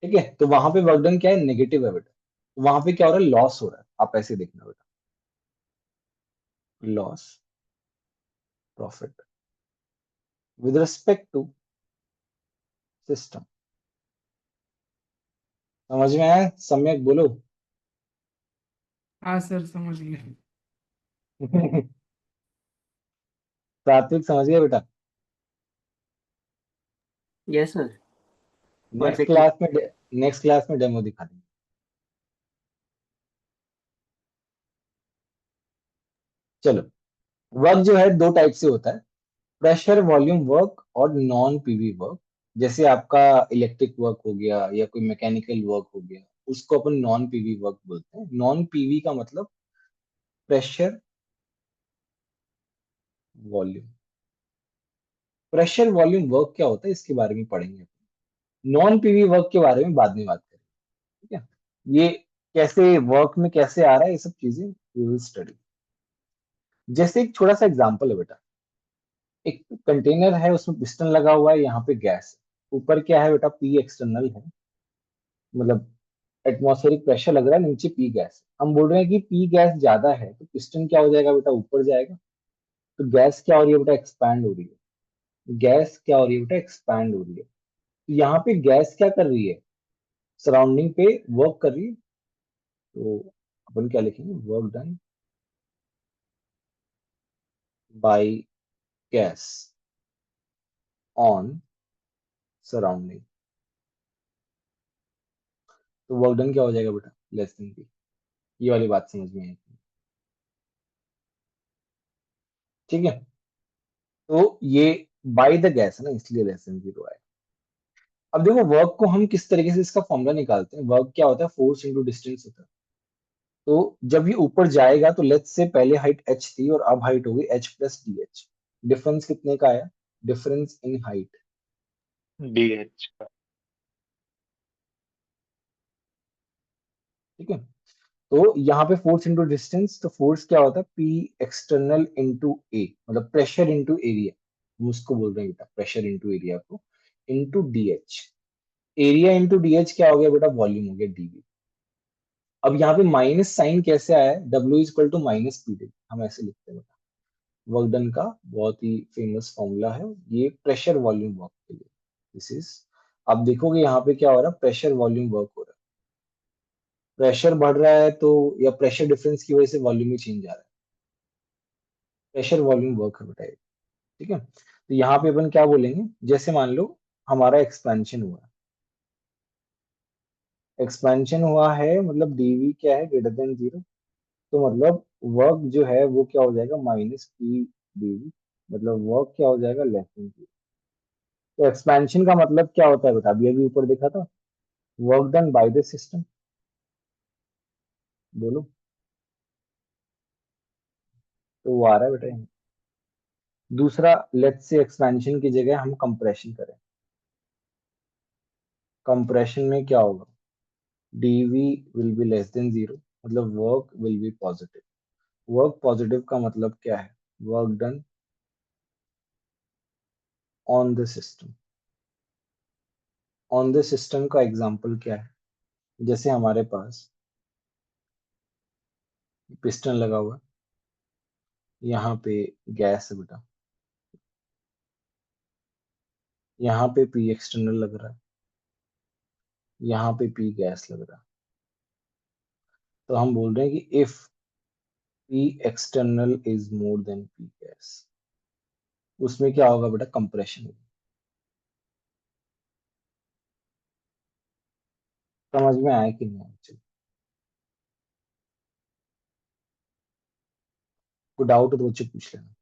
ठीक है, तो वहां पे वर्क डन क्या है, नेगेटिव है बेटा, वहां पे क्या हो रहा है, लॉस हो रहा है, आप ऐसे देखना बेटा, loss profit with respect to system. समझ में आया, सम्यक बोलो। हाँ सर, समझ गए। सात्विक समझ गया बेटा। Yes sir, next perfectly. Class में नेक्स्ट क्लास में डेमो दिखा देंगे। चलो, वर्क जो है दो टाइप से होता है, प्रेशर वॉल्यूम वर्क और नॉन पीवी वर्क। जैसे आपका इलेक्ट्रिक वर्क हो गया या कोई मैकेनिकल वर्क हो गया, उसको अपन नॉन पीवी वर्क बोलते हैं। नॉन पीवी का मतलब pressure volume. Pressure volume work क्या होता है इसके बारे में पढ़ेंगे, नॉन पीवी वर्क के बारे में बाद में बात करेंगे, ठीक है। ये कैसे वर्क में कैसे आ रहा है, ये सब चीजें वी विल स्टडी। जैसे एक छोटा सा एग्जांपल है बेटा, एक कंटेनर है, उसमें पिस्टन लगा हुआ है, यहाँ पे गैस है, ऊपर क्या है बेटा, पी एक्सटर्नल है, मतलब एटमॉस्फेरिक प्रेशर लग रहा है, नीचे पी गैस है। हम बोल रहे हैं कि पी गैस ज्यादा है तो पिस्टन क्या हो जाएगा बेटा, ऊपर जाएगा, तो गैस क्या हो रही है बेटा, एक्सपैंड हो रही है। गैस क्या हो रही है बेटा, एक्सपैंड हो रही है। तो यहाँ पे गैस क्या कर रही है, सराउंडिंग पे वर्क कर रही है, तो अपन क्या लिखेंगे, work done by gas on surrounding, तो वर्क डन क्या हो जाएगा बेटा, लेस देन पी। ये वाली बात समझ में आई, ठीक है। तो ये बाय द गैस है ना, इसलिए लेस देन जीरो है। अब देखो वर्क को हम किस तरीके से इसका फॉर्मूला निकालते हैं, वर्क क्या होता है, फोर्स इंटू डिस्टेंस होता है। तो जब ये ऊपर जाएगा तो लेट्स से पहले हाइट h थी और अब हाइट हो गई h plus D H. Difference कितने का आया, डिफरेंस इन हाइट, DH। ठीक है। तो यहाँ पे फोर्स इंटू डिस्टेंस, तो फोर्स क्या होता है, P एक्सटर्नल इंटू ए, मतलब प्रेशर इंटू एरिया, हम उसको बोल रहे हैं बेटा, प्रेशर इंटू एरिया को, into D H. Area into D H क्या हो गया बेटा, वॉल्यूम हो गया dV। अब यहाँ पे माइनस साइन कैसे आया है, W is equal to minus P d, हम ऐसे लिखते हैं बेटा। वर्क डन का बहुत ही फेमस फॉर्मूला है ये, प्रेशर वॉल्यूम वर्क के लिए। दिस इज, आप देखोगे यहाँ पे क्या हो रहा है, प्रेशर वॉल्यूम वर्क हो रहा है। प्रेशर बढ़ रहा है तो, या प्रेशर डिफरेंस की वजह से वॉल्यूम ही चेंज आ रहा है, प्रेशर वॉल्यूम वर्क है बेटा ये, ठीक है। तो यहाँ पे अपन क्या बोलेंगे, जैसे मान लो हमारा एक्सपेंशन हुआ, एक्सपेंशन हुआ है, मतलब डीवी क्या है, ग्रेटर देन जीरो, तो मतलब वर्क जो है वो क्या हो जाएगा, माइनस पी डीवी, मतलब वर्क क्या हो जाएगा, लेस देन जीरो। तो एक्सपेंशन का मतलब क्या होता है बेटा, अभी अभी ऊपर देखा था, work done by the system, बोलो, तो वो आ रहा है बेटा यहाँ। दूसरा, लेट्स से एक्सपेंशन की जगह हम कंप्रेशन करें, कंप्रेशन में क्या होगा, DV will be less than zero, मतलब work will be positive. Work positive का मतलब क्या है, work done on the system. On the system का एग्जांपल क्या है, जैसे हमारे पास पिस्टन लगा हुआ है, यहाँ पे गैस है बेटा, यहाँ पे पी एक्सटर्नल लग रहा है, यहाँ पे पी गैस लग रहा है। तो हम बोल रहे हैं कि if P external is more than P gas, उसमें क्या होगा बेटा, कंप्रेशन होगा। समझ में आया कि नहीं आया, चलिए, कोई डाउट हो तो बच्चे पूछ लेना।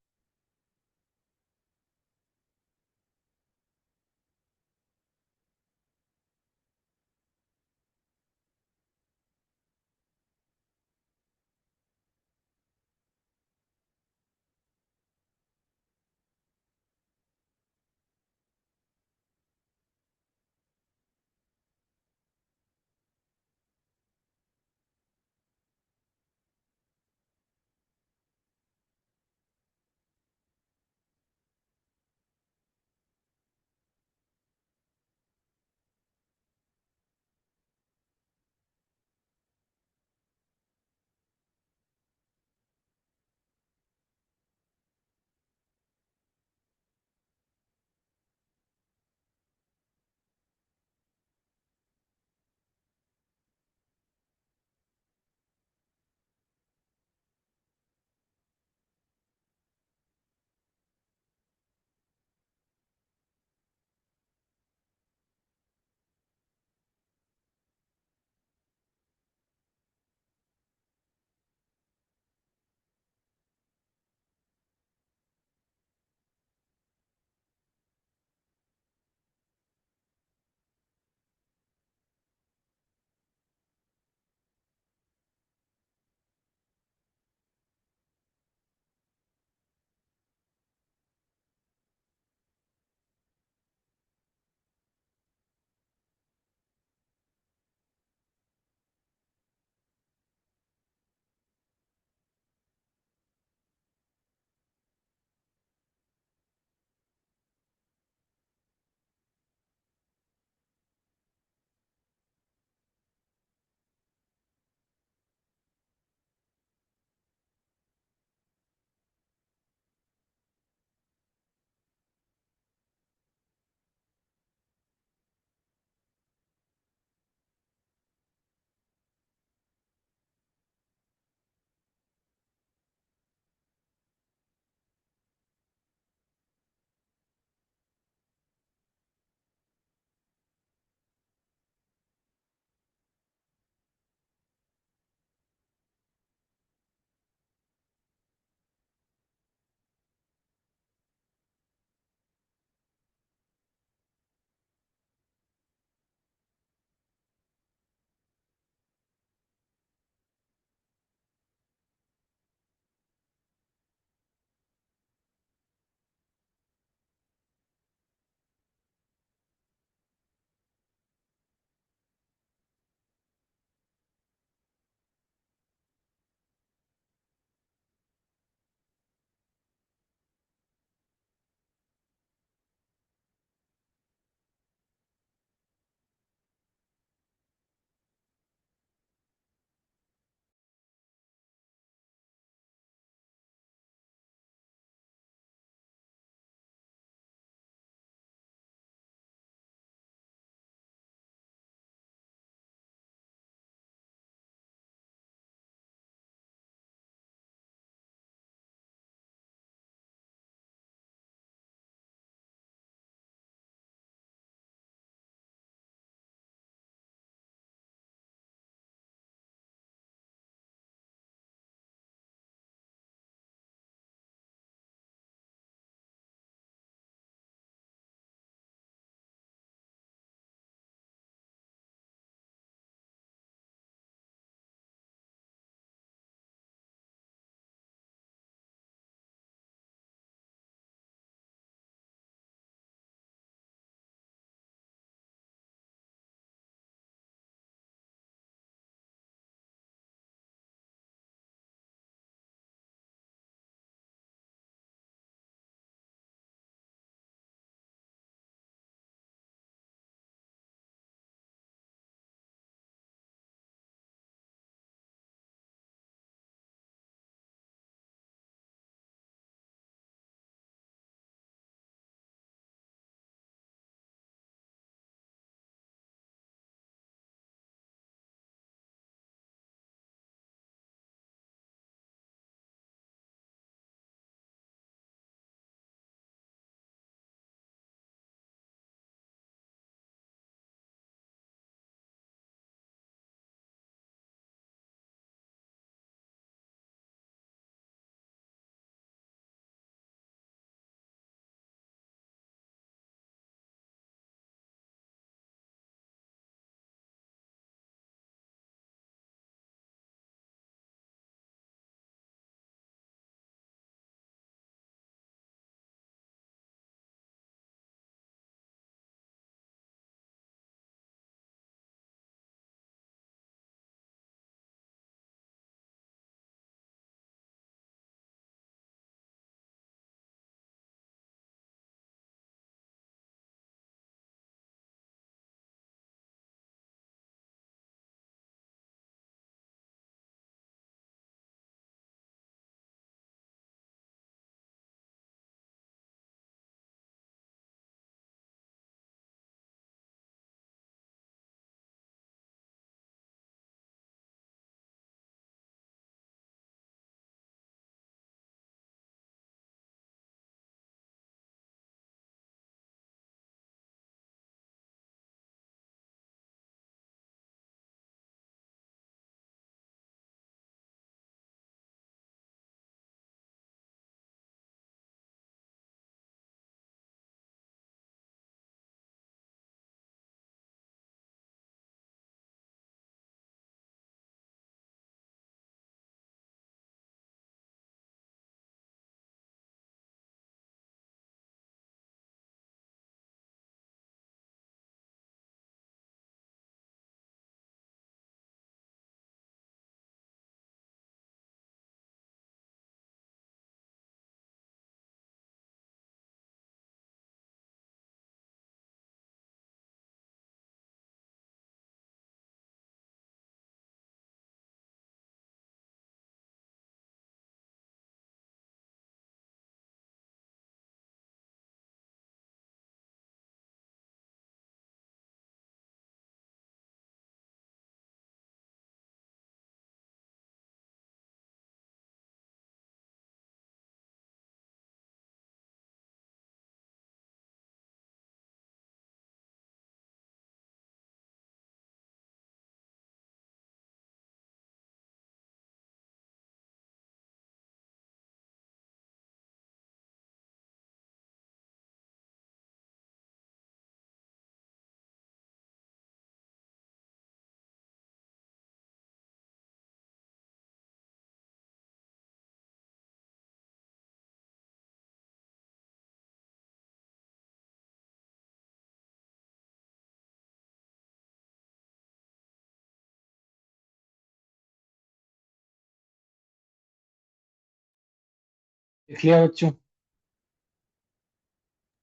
लिख लिया बच्चों?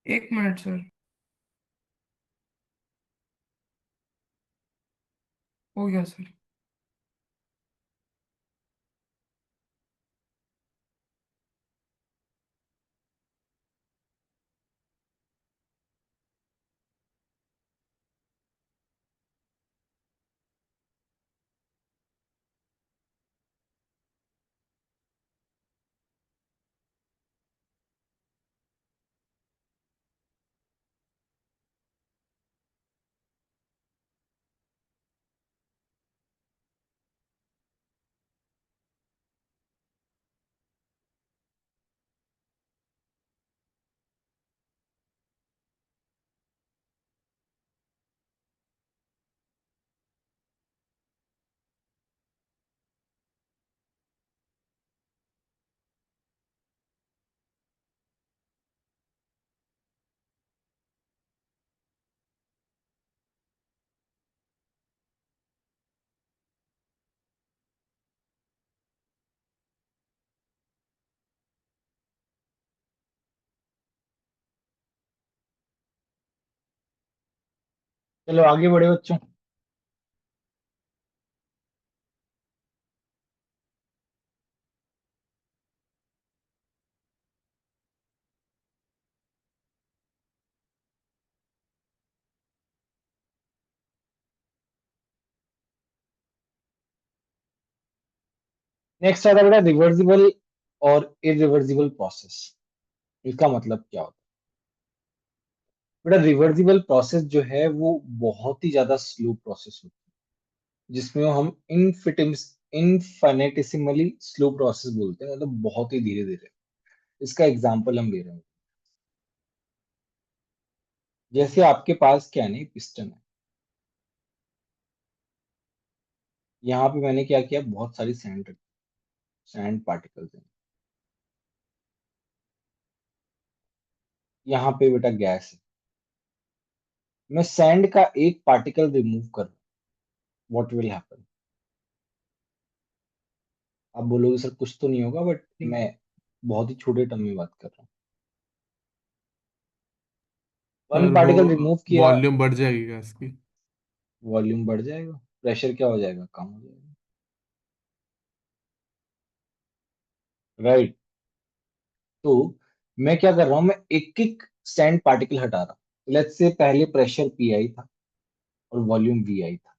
एक मिनट सर, हो गया सर। चलो आगे बढ़े बच्चों। नेक्स्ट आता है बेटा रिवर्सिबल और इरिवर्सिबल प्रोसेस। इसका मतलब क्या होता है बेटा? रिवर्सिबल प्रोसेस जो है वो बहुत ही ज्यादा स्लो प्रोसेस होती है, जिसमें हम इनफाइनेटिसिमली स्लो प्रोसेस बोलते हैं, मतलब बहुत ही धीरे धीरे। इसका एग्जांपल हम ले रहे हैं। जैसे आपके पास क्या नहीं पिस्टन है, यहाँ पे मैंने क्या किया, बहुत सारी सैंड पार्टिकल्स हैं। यहाँ पे बेटा गैस है, मैं सैंड का एक पार्टिकल रिमूव कर, व्हाट विल हैपन? आप बोलोगे सर कुछ तो नहीं होगा, बट मैं बहुत ही छोटे टर्म में बात कर रहा हूँ। वन सर वो पार्टिकल रिमूव किया, वॉल्यूम बढ़ जाएगी गैस की। वॉल्यूम बढ़ जाएगा, प्रेशर क्या हो जाएगा, कम हो जाएगा, राइट? तो मैं क्या कर रहा हूं, मैं एक एक सैंड पार्टिकल हटा रहा हूं। लेट्स से पहले प्रेशर पी आई था और वॉल्यूम वी आई था।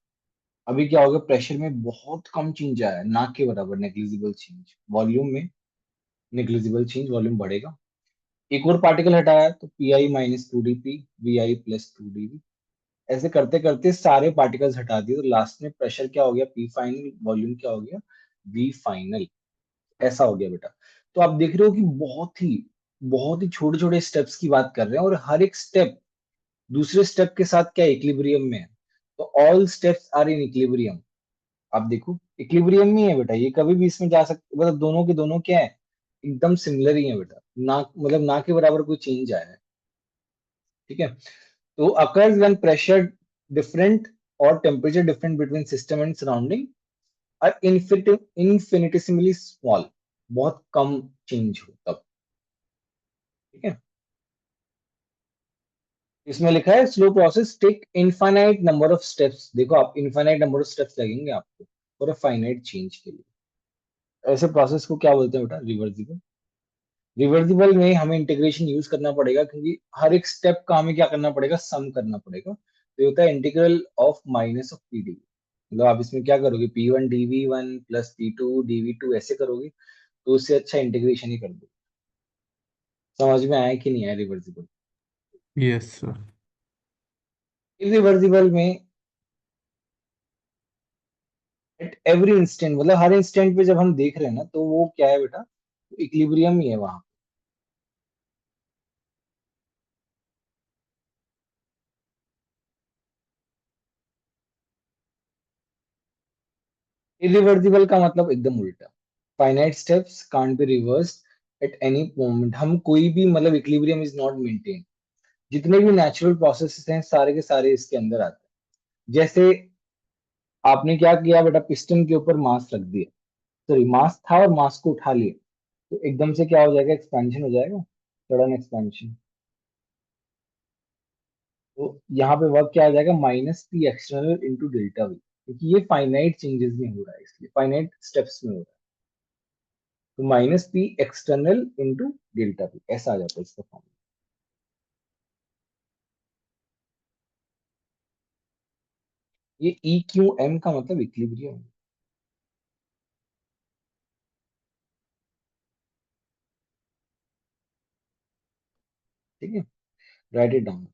अभी क्या होगा, प्रेशर में बहुत कम चेंज आया, ना के बराबर, नेग्लिजिबल चेंज। वॉल्यूम में नेग्लिजिबल चेंज, वॉल्यूम बढ़ेगा। एक और पार्टिकल हटाया तो P i minus two d P, V i plus two d V. ऐसे करते करते सारे पार्टिकल्स हटा दिए, तो लास्ट में प्रेशर क्या हो गया, पी फाइनल, वॉल्यूम क्या हो गया, वी फाइनल। ऐसा हो गया बेटा। तो आप देख रहे हो कि बहुत ही छोटे छोटे स्टेप्स की बात कर रहे हैं, और हर एक स्टेप दूसरे स्टेप के साथ क्या इक्विलिब्रियम में है। तो all steps are in equilibrium. आप देखो इक्विलिब्रियम में है बेटा, ये कभी भी इसमें जा सकते, मतलब दोनों के दोनों क्या है, एकदम सिमिलर ही है बेटा, ना मतलब ना के बराबर कोई चेंज आया है। ठीक है? तो occurs when pressure different or temperature different between system and surrounding are infinitesimally small, बहुत कम चेंज हो तब। ठीक है? इसमें लिखा है slow process take infinite number of steps. देखो आप, इनफाइनाइट नंबर ऑफ स्टेप्स लगेंगे आपको फॉर अ फाइनाइट चेंज के लिए। ऐसे प्रोसेस को क्या बोलते हैं बेटा, रिवर्सिबल। रिवर्सिबल में हमें इंटीग्रेशन यूज करना पड़ेगा, क्योंकि हर एक स्टेप का हमें क्या करना पड़ेगा, सम करना पड़ेगा। तो ये होता है integral of minus of P d. मतलब आप इसमें क्या करोगे, P one d V one plus P two d V two ऐसे करोगे, तो उससे अच्छा इंटीग्रेशन ही कर दो। समझ में आया कि नहीं आया रिवर्सिबल? Yes sir. इरिवर्सिबल में एट एवरी इंस्टेंट, मतलब हर इंस्टेंट पे जब हम देख रहे हैं ना, तो वो क्या है बेटा, इक्विलिब्रियम ही है वहां। इरिवर्सिबल का मतलब एकदम उल्टा। Finite steps can't be reversed at any moment. हम कोई भी, मतलब इक्विलिब्रियम इज नॉट मेंटेन। जितने भी नेचुरल प्रोसेसेस हैं सारे के सारे इसके अंदर आते हैं। जैसे आपने क्या किया बेटा, पिस्टन के ऊपर मास रख दिया, सॉरी मास था और मास को उठा लिया, तो एकदम से क्या हो जाएगा, एक्सपेंशन हो जाएगा, सडन एक्सपेंशन। तो यहाँ पे वर्क क्या आ जाएगा, minus P external into delta we, क्योंकि ये फाइनाइट चेंजेस में हो रहा है, इसलिए फाइनाइट स्टेप्स में हो रहा है। तो minus P external into delta we ऐसा आ जाता है इसका फॉर्म। ये ई क्यू एम का मतलब इक्विलिब्रियम। ठीक है, राइट इट डाउन।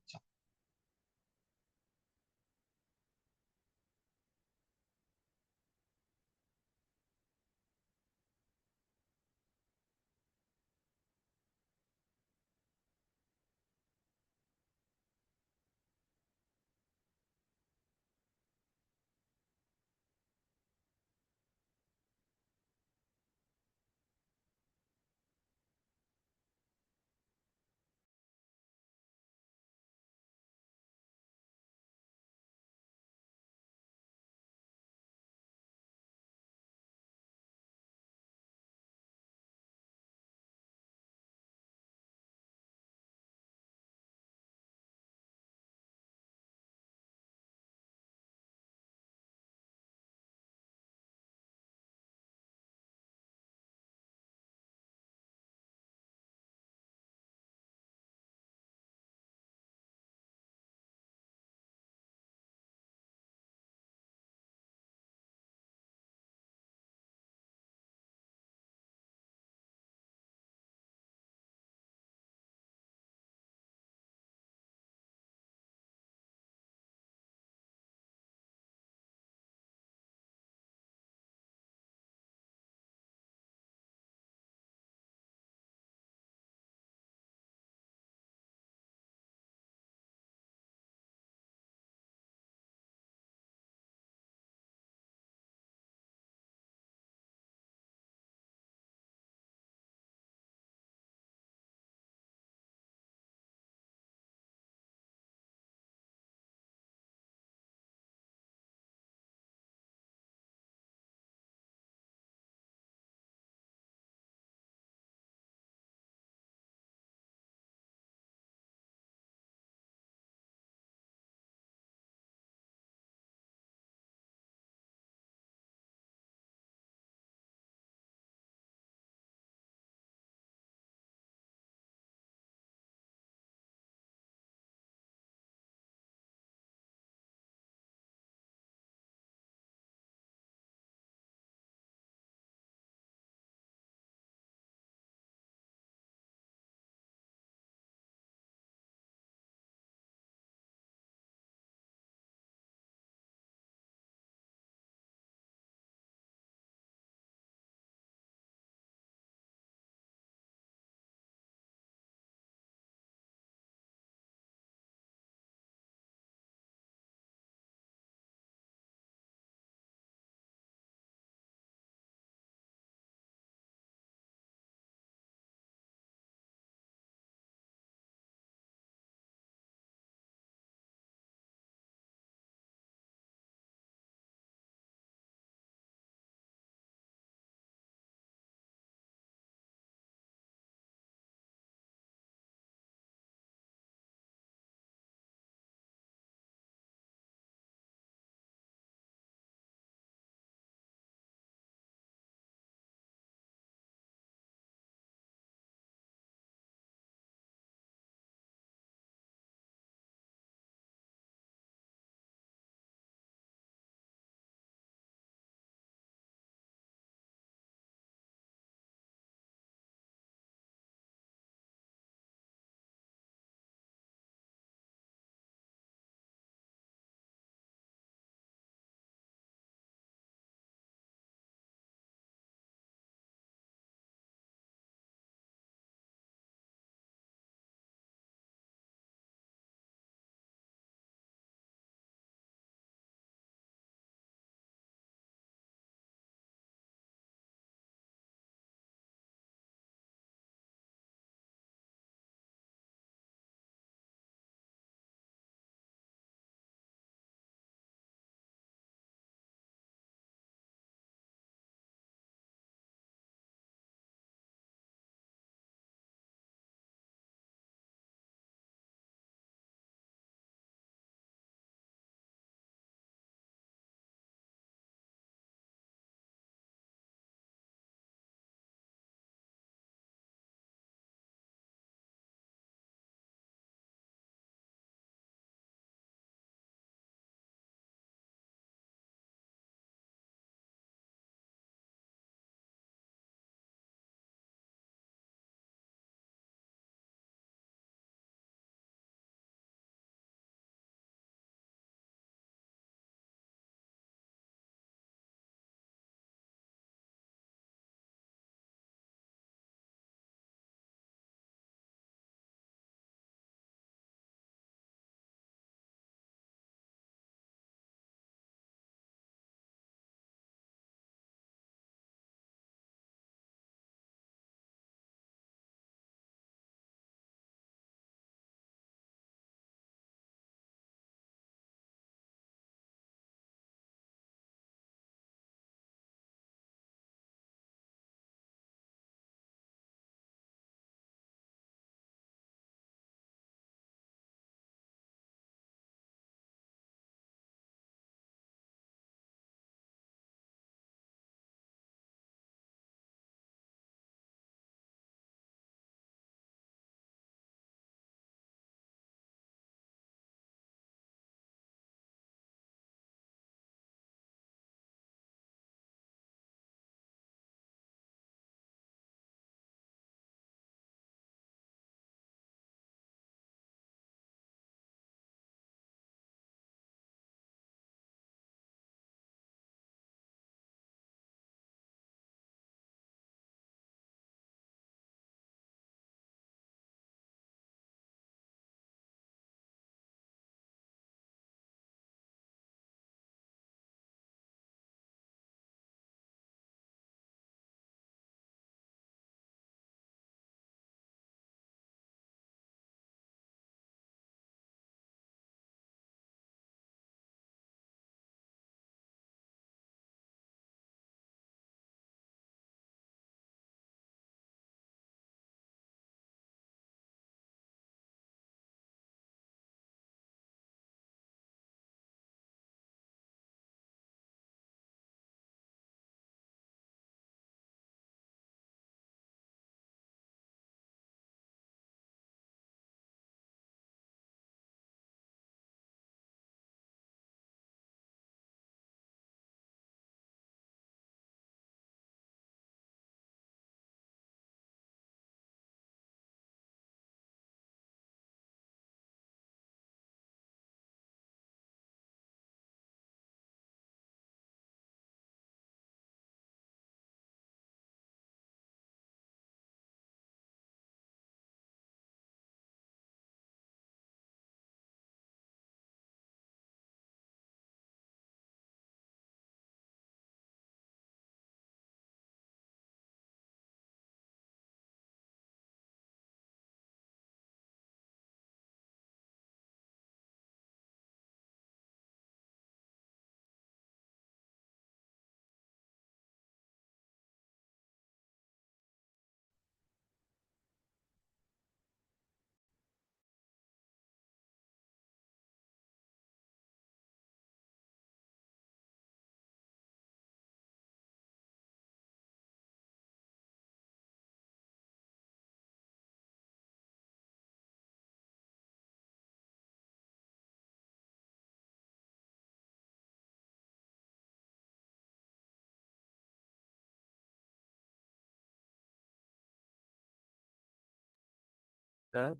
सर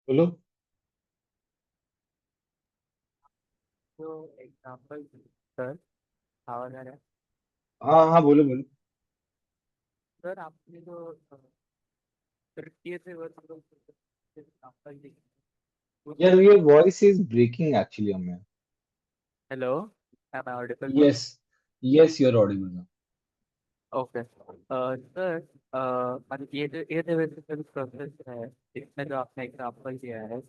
बोलो। तो एग्जांपल सर आवाज आ रहा है हाँ हाँ, बोलो बोलो। सर आपने जो तृतीय से वर्ग एग्जांपल दी यार your voice is breaking actually हमें। Hello am I audible now yes, yes you are audible now. Okay sir मतलब ये जो इरिवर्सिबल प्रोसेस है इसमें जो आपने एग्जांपल दिया है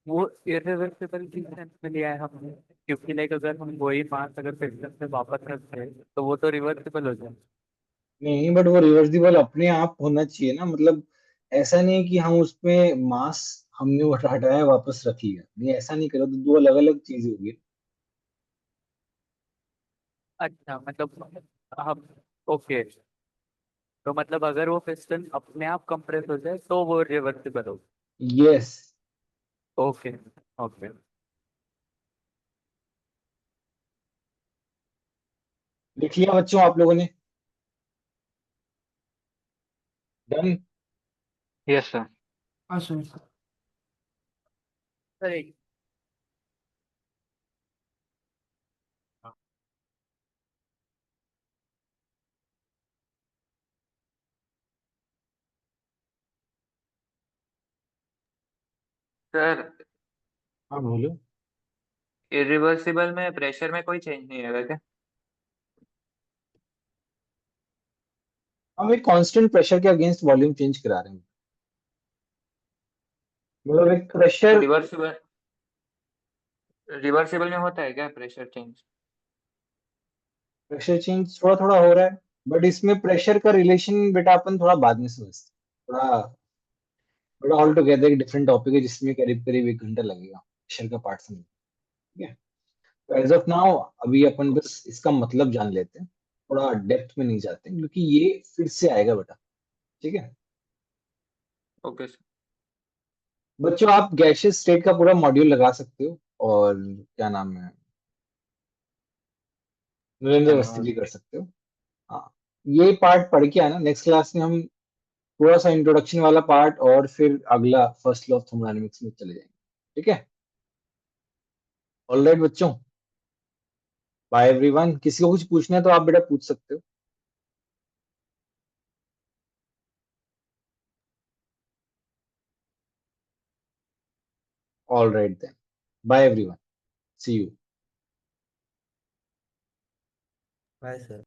वो इरिवर्सिबल किस सेंस में लिया है हमने क्योंकि लाइक अगर हम वही मास अगर सिस्टम से वापस रखते हैं तो वो तो रिवर्सिबल हो जाए नहीं, बट वो रिवर्सिबल अपने आप होना चाहिए ना, मतलब ऐसा नहीं है कि हम उसमें मास हमने वो हटाया वापस रख लिया, नहीं ऐसा नहीं करो तो दो अलग अलग चीजें होगी। अच्छा मतलब हम ओके तो मतलब अगर वो पिस्टन अपने आप कंप्रेस हो जाए तो वो रिवर्सिबल हो यस। ओके ओके लिख लिया बच्चों आप लोगों ने? डन। Yes sir. हाँ सर। सर एक सर हाँ बोलो। इरिवर्सिबल में प्रेशर में कोई चेंज नहीं आएगा क्या? हम एक कांस्टेंट प्रेशर के अगेंस्ट वॉल्यूम चेंज करा रहे हैं, मतलब एक तो प्रेशर। रिवर्सिबल रिवर्सिबल में होता है क्या प्रेशर चेंज? प्रेशर चेंज थोड़ा थोड़ा हो रहा है, बट इसमें प्रेशर का रिलेशन बेटा अपन थोड़ा बाद में समझते हैं। थोड़ा थोड़ा ऑल टुगेदर एक डिफरेंट टॉपिक है जिसमें करीब करीब 1 घंटा लगेगा प्रेशर का पार्ट समझ। ठीक है, तो एज ऑफ नाउ अभी अपन बस इसका मतलब जान लेते हैं, थोड़ा डेप्थ में नहीं जाते हैं, क्योंकि ये फिर से आएगा बेटा। ठीक है ओके सर। बच्चों, आप गैसियस स्टेट का पूरा मॉड्यूल लगा सकते हो, और क्या नाम है, नरेंद्र अवस्थी धन्यवाद। भी कर सकते हो। हाँ, ये पार्ट पढ़ के आना, नेक्स्ट क्लास में हम थोड़ा सा इंट्रोडक्शन वाला पार्ट और फिर अगला फर्स्ट लॉ ऑफ थर्मोडायनेमिक्स में चले जाएंगे। ठीक है, ऑलराइट बच्चों, बाय एवरीवन। किसी को कुछ पूछना है तो आप बेटा पूछ सकते हो। Alright then, bye everyone, see you. Bye sir.